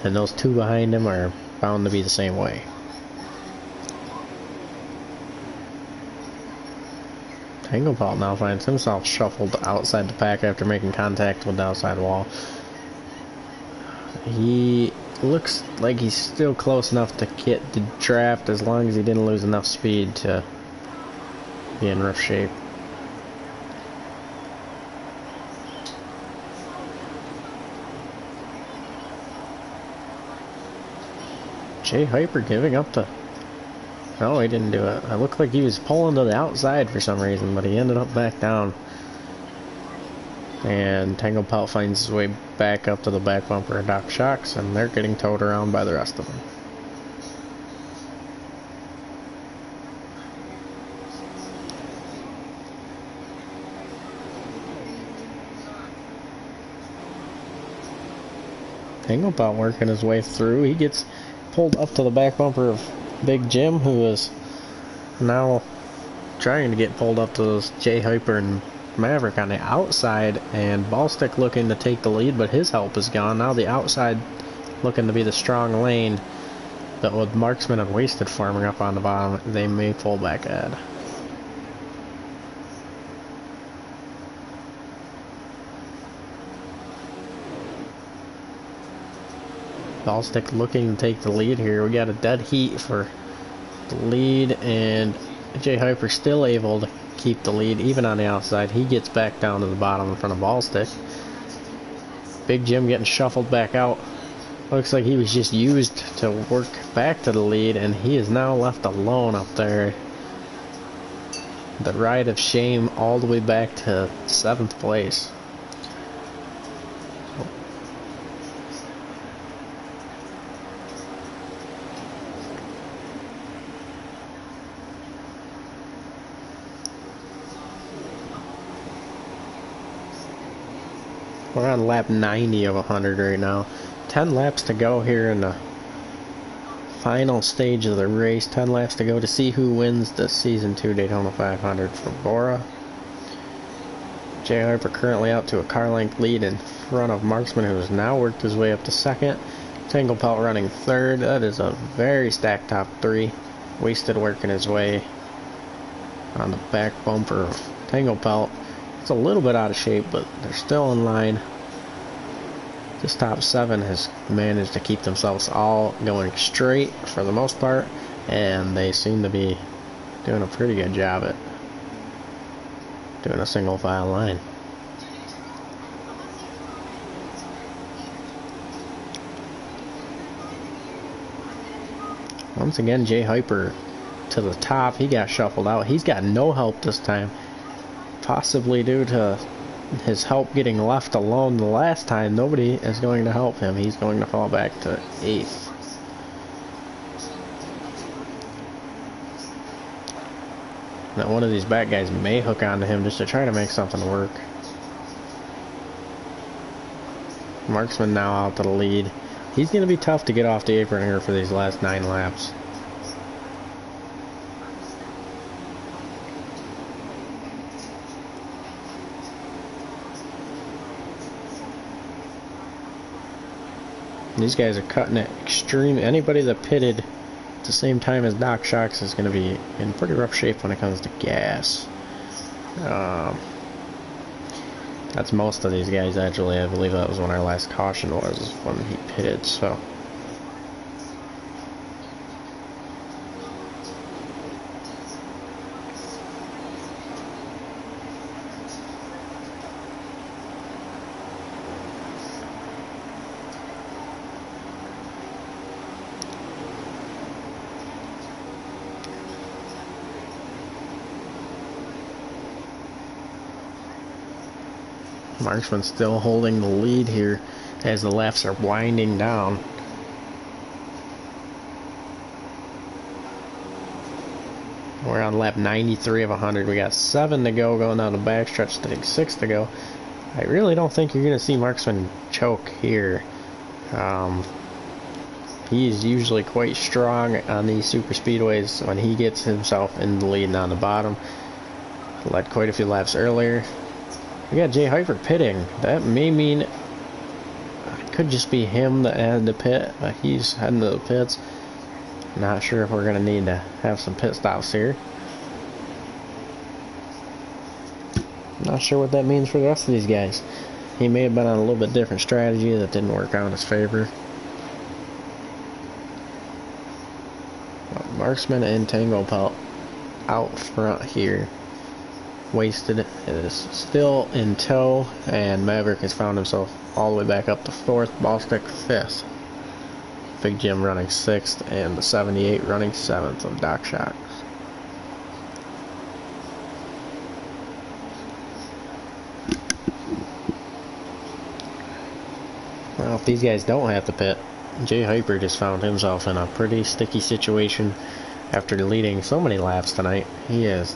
and those 2 behind him are bound to be the same way. Tanglefelt now finds himself shuffled outside the pack after making contact with the outside wall. He looks like he's still close enough to get the draft, as long as he didn't lose enough speed to be in rough shape. Jay Hyper giving up the... No, he didn't do it. It looked like he was pulling to the outside for some reason, but he ended up back down. And Tanglefelt finds his way back up to the back bumper of Doc Shocks, and they're getting towed around by the rest of them. Tanglefelt working his way through. He gets pulled up to the back bumper of Big Jim, who is now trying to get pulled up to those Jay Hyper and Maverick on the outside, and Ballstick looking to take the lead, but his help is gone. Now the outside looking to be the strong lane, but with Marksman and Wasted farming up on the bottom, they may pull back ahead. Ballstick looking to take the lead here. We got a dead heat for the lead, and J Hyper still able to keep the lead even on the outside. He gets back down to the bottom in front of Ballstick. Big Jim getting shuffled back out. Looks like he was just used to work back to the lead, and he is now left alone up there. The ride of shame all the way back to 7th place. We're on lap 90 of 100 right now. 10 laps to go here in the final stage of the race. 10 laps to go to see who wins the Season 2 Daytona 500 for BORA. J Harper currently out to a car length lead in front of Marksman, who has now worked his way up to 2nd. Tanglepelt running 3rd. That is a very stacked top 3. Wasted working his way on the back bumper of Tanglepelt. It's a little bit out of shape, but they're still in line. This top 7 has managed to keep themselves all going straight for the most part, and they seem to be doing a pretty good job at doing a single file line. Once again, Jay Hyper to the top. He got shuffled out. He's got no help this time, possibly due to his help getting left alone the last time. Nobody is going to help him. He's going to fall back to 8th. Now one of these back guys may hook onto him just to try to make something work. Marksman now out to the lead. He's going to be tough to get off the apron here for these last 9 laps. These guys are cutting it extreme. Anybody that pitted at the same time as Doc Shocks is going to be in pretty rough shape when it comes to gas. That's most of these guys, actually. I believe that was when our last caution was, when he pitted, so. Marksman still holding the lead here as the laps are winding down. We're on lap 93 of 100. We got 7 to go going down the backstretch. I think 6 to go. I really don't think you're going to see Marksman choke here. He's usually quite strong on these super speedways when he gets himself in the lead and on the bottom. Led quite a few laps earlier. We got Jay Hyper pitting. That may mean it could just be him that had the pit. He's heading to the pits. Not sure if we're going to need to have some pit stops here. Not sure what that means for the rest of these guys. He may have been on a little bit different strategy that didn't work out in his favor. Marksman and Tanglepelt out front here. Wasted is still in tow, and Maverick has found himself all the way back up to 4th. Ballstick 5th. Big Jim running 6th, and the 78 running 7th of Doc Shocks. Well, if these guys don't have to pit, Jay Hyper just found himself in a pretty sticky situation after leading so many laps tonight. He is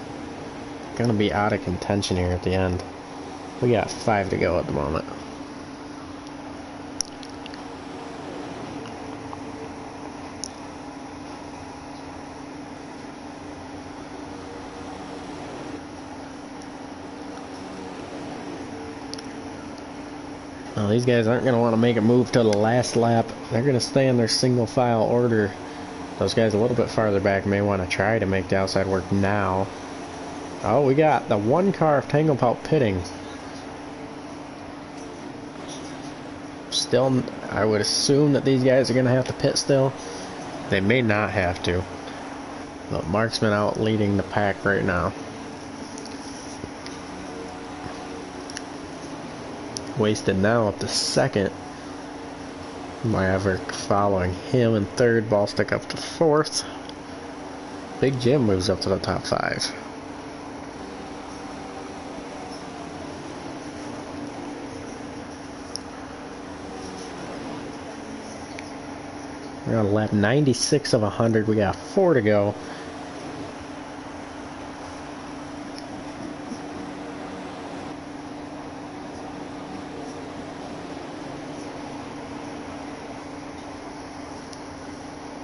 going to be out of contention here at the end. We got 5 to go at the moment. Well, these guys aren't going to want to make a move to the last lap. They're going to stay in their single file order. Those guys a little bit farther back may want to try to make the outside work now. Oh, we got the one car of Tangle Pelt pitting. Still, I would assume that these guys are going to have to pit still. They may not have to. But Marksman out leading the pack right now. Wasted now up to second. Maverick following him in third. Ballstick up to fourth. Big Jim moves up to the top 5. We're on lap 96 of 100. We got 4 to go.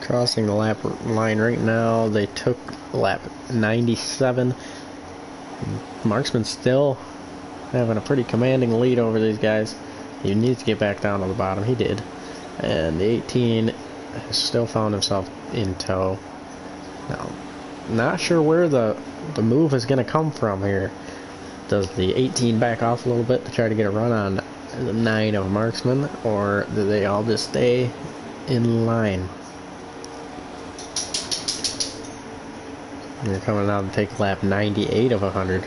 Crossing the lap line right now. They took lap 97. Marksman still having a pretty commanding lead over these guys. He needs to get back down to the bottom. He did. And the 18 has still found himself in tow. Now, not sure where the move is going to come from here. Does the 18 back off a little bit to try to get a run on the 9 of Marksman? Or do they all just stay in line? They're coming out to take lap 98 of 100.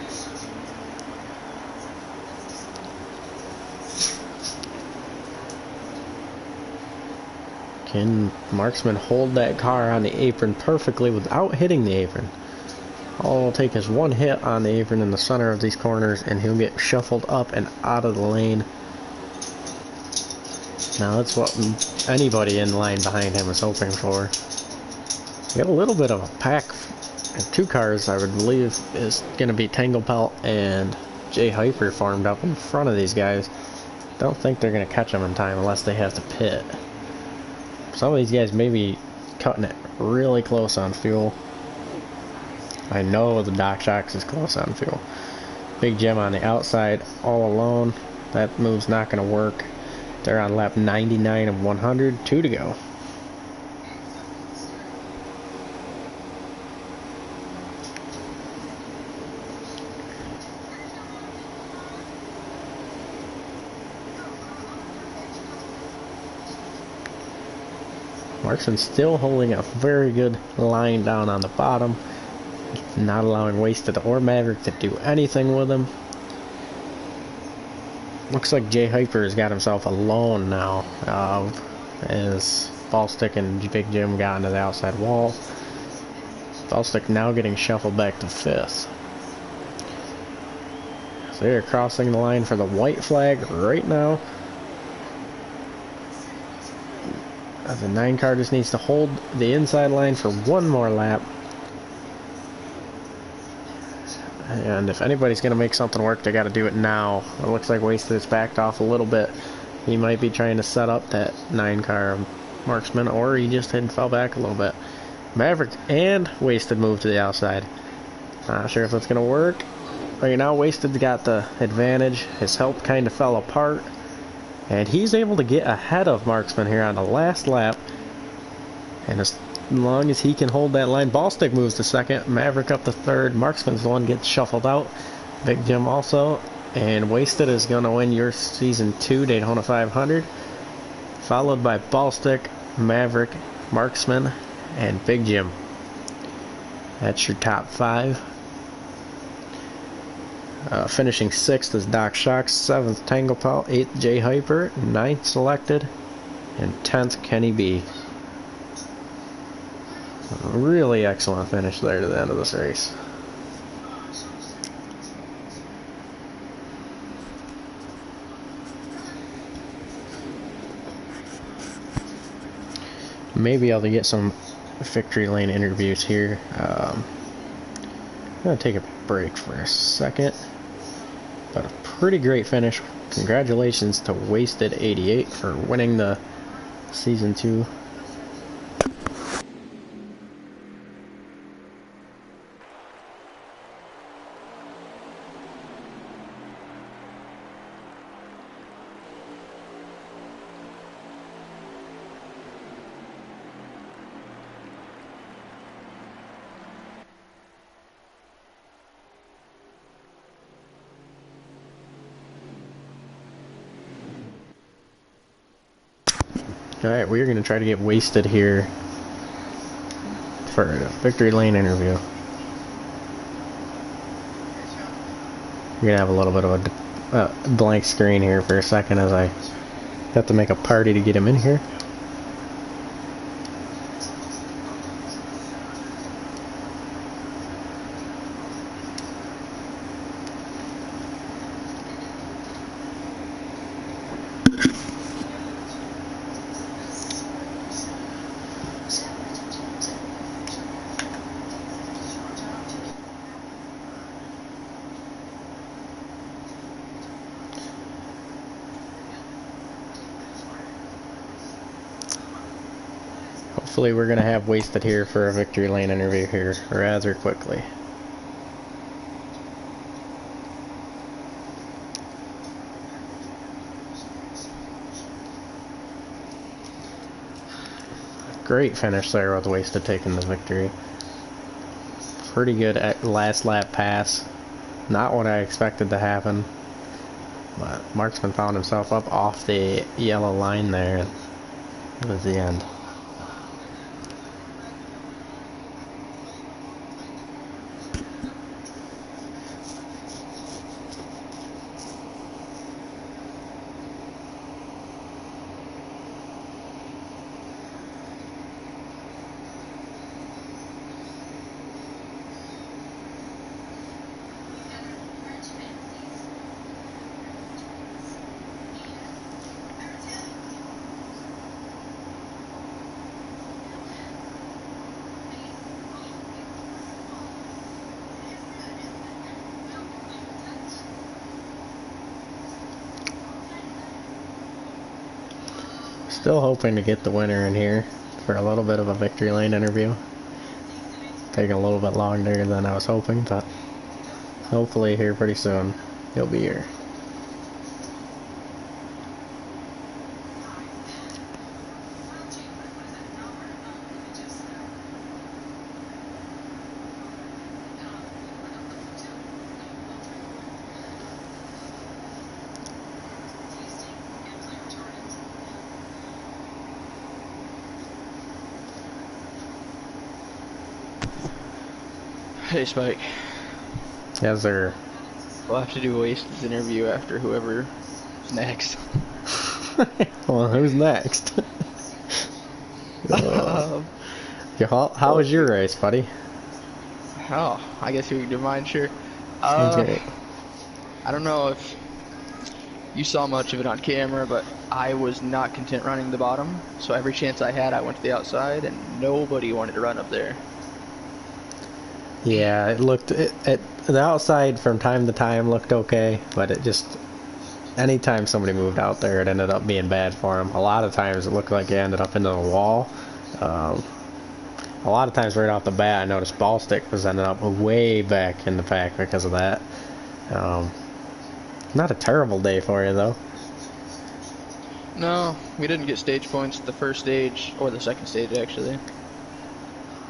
Can Marksman hold that car on the apron perfectly without hitting the apron? All it'll take is one hit on the apron in the center of these corners and he'll get shuffled up and out of the lane. Now that's what anybody in line behind him is hoping for. We got a little bit of a pack. 2 cars, I would believe, is going to be Tangle Pelt and Jay Hyper farmed up in front of these guys. Don't think they're going to catch them in time unless they have to pit. Some of these guys may be cutting it really close on fuel. I know the Traxxas is close on fuel. Big Jim on the outside all alone. That move's not going to work. They're on lap 99 of 100. 2 to go. Marksman still holding a very good line down on the bottom, not allowing Wasted or Maverick to do anything with him. Looks like Jay Hyper has got himself alone now, as Ballstick and Big Jim got into the outside wall. Ballstick now getting shuffled back to 5th. So they're crossing the line for the white flag right now. The 9 car just needs to hold the inside line for one more lap. And if anybody's going to make something work, they got to do it now. It looks like Wasted has backed off a little bit. He might be trying to set up that 9 car Marksman, or he just fell back a little bit. Maverick and Wasted moved to the outside. Not sure if that's going to work. Right now, Wasted's got the advantage. His help kind of fell apart. And he's able to get ahead of Marksman here on the last lap. And as long as he can hold that line, Ballstick moves to 2nd, Maverick up to 3rd, Marksman's the one gets shuffled out. Big Jim also. And Wasted is going to win your Season 2 Daytona 500. Followed by Ballstick, Maverick, Marksman, and Big Jim. That's your top 5. Finishing 6th is Doc Shocks, 7th Tangle Pelt, 8th Jay Hyper, 9th Selected, and 10th Kenny B. A really excellent finish there to the end of this race. Maybe I'll get some victory lane interviews here. I'm going to take a break for a second. But a pretty great finish. Congratulations to Wasted 88 for winning the Season 2. Alright, we're going to try to get wasted here for a victory lane interview. We're going to have a little bit of a blank screen here for a second as I have to make a party to get him in here. Hopefully we're going to have wasted here for a victory lane interview here rather quickly. Great finish there with wasted taking the victory. Pretty good last lap pass. Not what I expected to happen. But Marksman found himself up off the yellow line there. It was the end. Still hoping to get the winner in here for a little bit of a victory lane interview. Taking a little bit longer than I was hoping, but hopefully here pretty soon he'll be here. Hey Spike. Yes, sir. We'll have to do a wasted interview after whoever's next. Well, who's next? How was your race, buddy? Oh, I guess you do mine, sure. Okay. I don't know if you saw much of it on camera, but I was not content running the bottom, so every chance I had I went to the outside and nobody wanted to run up there. Yeah, it looked, the outside from time to time looked okay, but it just, anytime somebody moved out there, it ended up being bad for them. A lot of times it looked like it ended up into the wall. A lot of times right off the bat, I noticed ball stick was ending up way back in the pack because of that. Not a terrible day for you, though. No, we didn't get stage points the first stage, or the second stage, actually.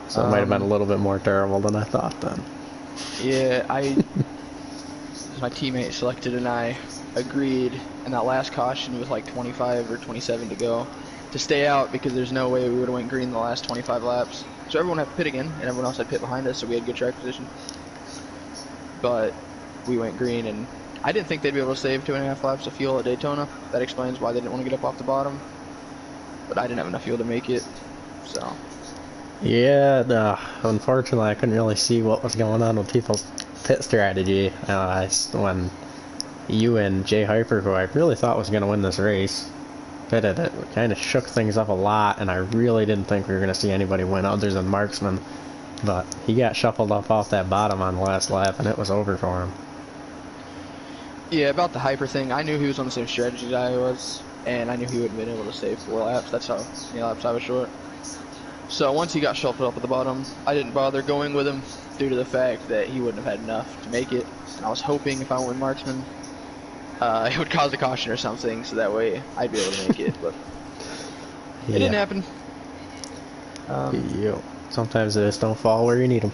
So it might have been a little bit more terrible than I thought then. Yeah, my teammate selected and I agreed in that last caution with like 25 or 27 to go to stay out because there's no way we would have went green the last 25 laps. So everyone had pit again and everyone else had pit behind us, so we had good track position. But we went green and I didn't think they'd be able to save 2.5 laps of fuel at Daytona. That explains why they didn't want to get up off the bottom. But I didn't have enough fuel to make it, so... Yeah, unfortunately I couldn't really see what was going on with people's pit strategy. When you and Jay Hyper, who I really thought was going to win this race, pitted it, kind of shook things up a lot, and I really didn't think we were going to see anybody win other than Marksman. But he got shuffled up off that bottom on the last lap, and it was over for him. Yeah, about the Hyper thing, I knew he was on the same strategy that I was, and I knew he would have been able to save 4 laps. That's how many laps I was short. So once he got shuffled up at the bottom, I didn't bother going with him due to the fact that he wouldn't have had enough to make it. And I was hoping if I went with Marksman, it would cause a caution or something, so that way I'd be able to make it. But Yeah. it didn't happen. Yep. Sometimes they just don't fall where you need them.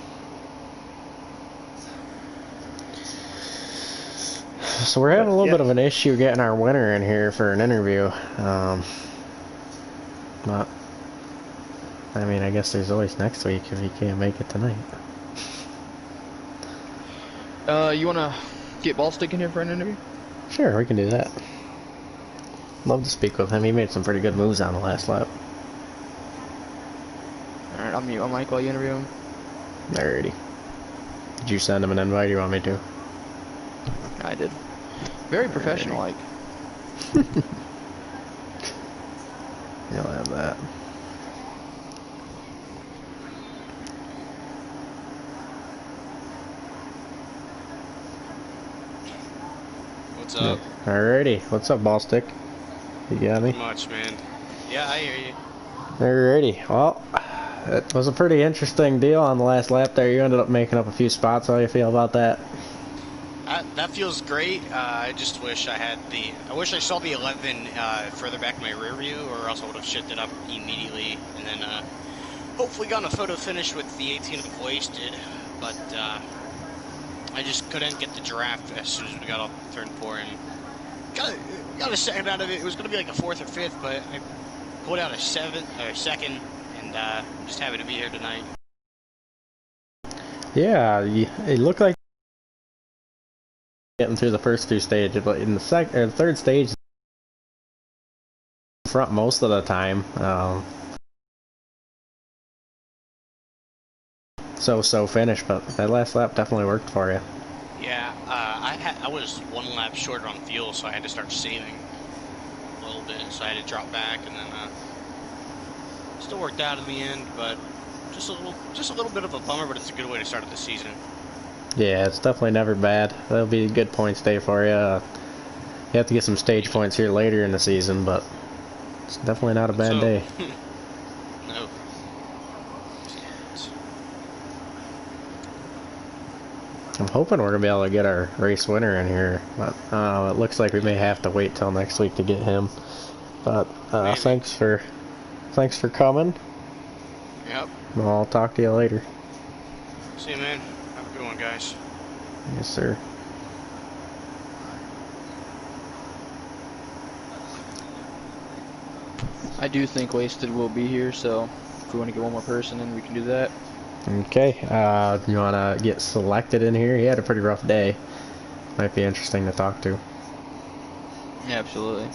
So we're having a little bit of an issue getting our winner in here for an interview. But I mean, I guess there's always next week if you can't make it tonight. You wanna get Ballstick in here for an interview? Sure, we can do that. Love to speak with him. He made some pretty good moves on the last lap. Alright, I'll mute my mic while you interview him. Alrighty. Did you send him an invite or you want me to? I did. Very professional-like. You'll have that. What's up? Alrighty. What's up, Ballstick? You got me? Not much, man. Yeah, I hear you. Alrighty. Well, it was a pretty interesting deal on the last lap there. You ended up making up a few spots. How do you feel about that? That feels great. I just wish I had I wish I saw the 11 further back in my rear view, or else I would have shifted up immediately, and then hopefully gotten a photo finish with the 18 wasted. But I just couldn't get the giraffe as soon as we got off turn 4, and got a second out of it. It was going to be like a 4th or 5th, but I pulled out a 7th or a 2nd, and I'm just happy to be here tonight. Yeah, it looked like getting through the first few stages, but in the third stage, front most of the time. So finish, but that last lap definitely worked for you. Yeah, I was 1 lap shorter on fuel, so I had to start saving a little bit. So I had to drop back, and then still worked out in the end. But just a little bit of a bummer. But it's a good way to start the season. Yeah, it's definitely never bad. That'll be a good points day for you. You have to get some stage points here later in the season, but it's definitely not a bad day. No. I'm hoping we're gonna be able to get our race winner in here, but it looks like we may have to wait till next week to get him. But thanks for coming. Yep. I'll talk to you later. See you, man. Have a good one, guys. Yes, sir. I do think Wasted will be here, so if we want to get one more person in, we can do that. Okay, you want to get selected in here? He had a pretty rough day. Might be interesting to talk to. Yeah, absolutely.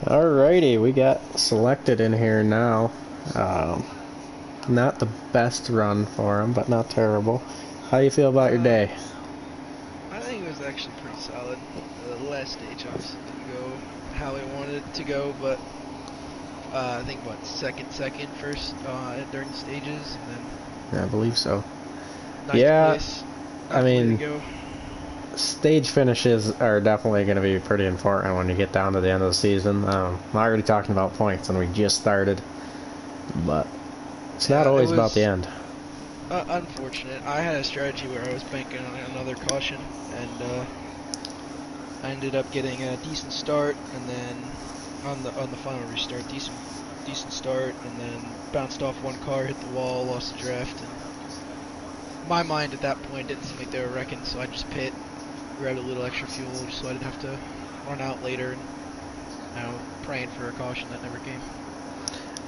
Alrighty, we got selected in here now. Not the best run for him, but not terrible. How do you feel about your day? I think it was actually pretty solid. The last stage obviously didn't go how I wanted it to go, but I think second, first during the stages, and then Yeah, I believe so. ninth Yeah, place. I mean, to go. Stage finishes are definitely going to be pretty important when you get down to the end of the season. I'm already talking about points, and we just started, but it's not always about the end. Unfortunate. I had a strategy where I was banking on another caution, and I ended up getting a decent start, and then on the final restart, decent start, and then bounced off one car, hit the wall, lost the draft, and my mind at that point didn't seem like they were wrecking, so I just pit, grabbed a little extra fuel just so I didn't have to run out later, and praying for a caution that never came.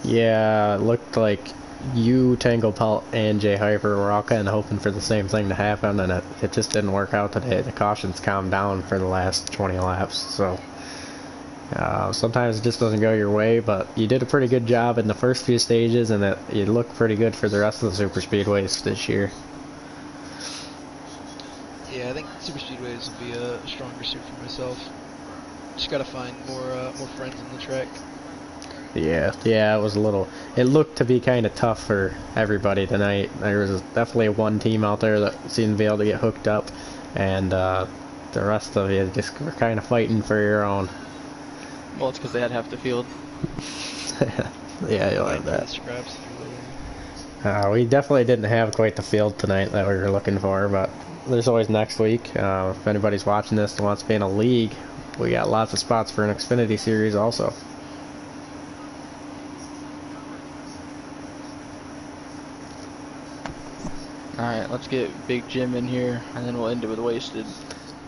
Yeah, it looked like you, Tango Pelt, and Jay Hyper were all kind of hoping for the same thing to happen, and it just didn't work out today. The cautions calmed down for the last 20 laps, so sometimes it just doesn't go your way, but you did a pretty good job in the first few stages, and you look pretty good for the rest of the super speedways this year. Yeah, I think super speedways will be a stronger suit for myself. Just gotta find more friends on the track. Yeah, it looked to be kind of tough for everybody tonight. There was definitely one team out there that seemed to be able to get hooked up, and the rest of you just were kind of fighting for your own. Well, it's because they had half the field. Yeah, you'll have that. Scraps. We definitely didn't have quite the field tonight that we were looking for, but there's always next week. If anybody's watching this and wants to be in a league, we got lots of spots for an Xfinity series also. Alright, let's get Big Jim in here, and then we'll end it with Wasted.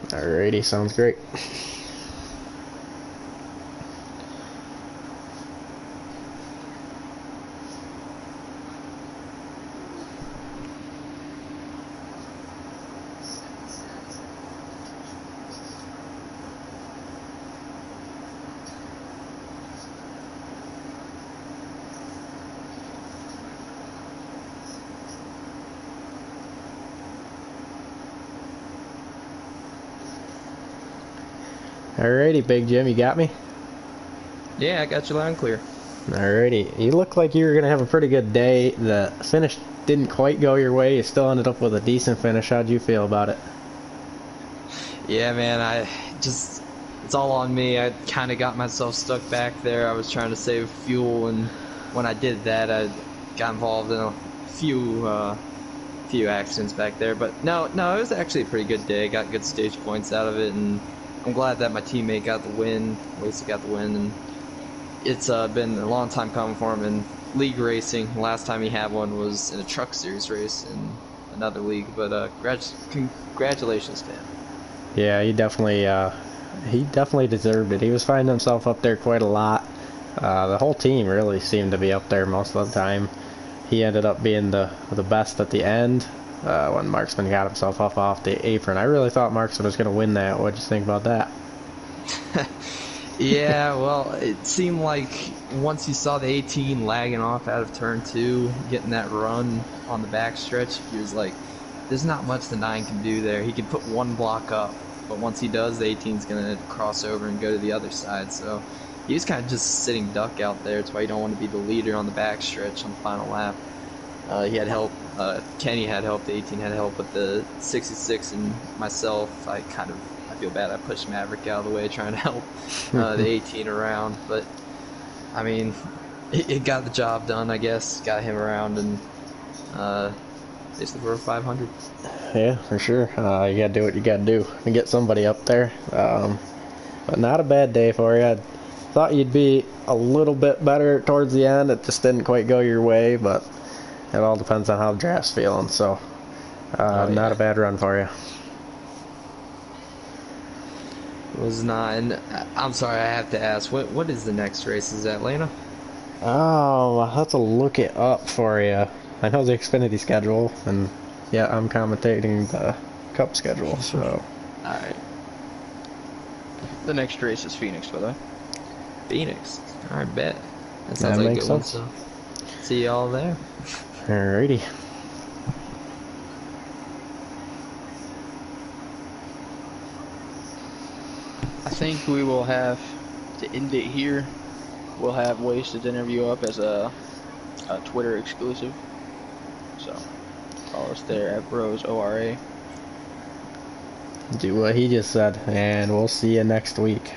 Alrighty, sounds great. Alrighty, Big Jim, you got me? Yeah, I got you loud and clear. Alrighty, you look like you were going to have a pretty good day. The finish didn't quite go your way. You still ended up with a decent finish. How'd you feel about it? Yeah, man, it's all on me. I kind of got myself stuck back there. I was trying to save fuel, and when I did that, I got involved in a few accidents back there. But no, it was actually a pretty good day. Got good stage points out of it, and I'm glad that my teammate got the win. Wasted got the win, and it's been a long time coming for him in league racing. The last time he had one was in a truck series race in another league. But congratulations to him. Yeah, he definitely deserved it. He was finding himself up there quite a lot. The whole team really seemed to be up there most of the time. He ended up being the best at the end when Marksman got himself up off the apron. I really thought Marksman was going to win that. What'd you think about that? Yeah, well, it seemed like once he saw the 18 lagging off out of turn 2, getting that run on the backstretch, he was like, there's not much the 9 can do there. He can put one block up, but once he does, the 18's going to cross over and go to the other side. So he was kind of just sitting duck out there. That's why you don't want to be the leader on the backstretch on the final lap. He had help. Kenny had help. The 18 had help with the 66, and myself, I feel bad. I pushed Maverick out of the way trying to help the 18 around. But, I mean, it got the job done, I guess. Got him around, and basically we're 500. Yeah, for sure. You gotta do what you gotta do and get somebody up there. But not a bad day for you. I thought you'd be a little bit better towards the end. It just didn't quite go your way, but it all depends on how the draft's feeling. So, not a bad run for you. It was not. And I'm sorry, I have to ask. What is the next race? Is it Atlanta? Oh, I'll have to look it up for you. I know the Xfinity schedule, and yeah, I'm commentating the Cup schedule. So, All right. The next race is Phoenix, by the way. Phoenix. All right, bet. That sounds like a makes good one. sense. So, see y'all there. alrighty. I think we will have to end it here. We'll have Wasted interview up as a Twitter exclusive. So follow us there at Bros ORA. Do what he just said, and we'll see you next week.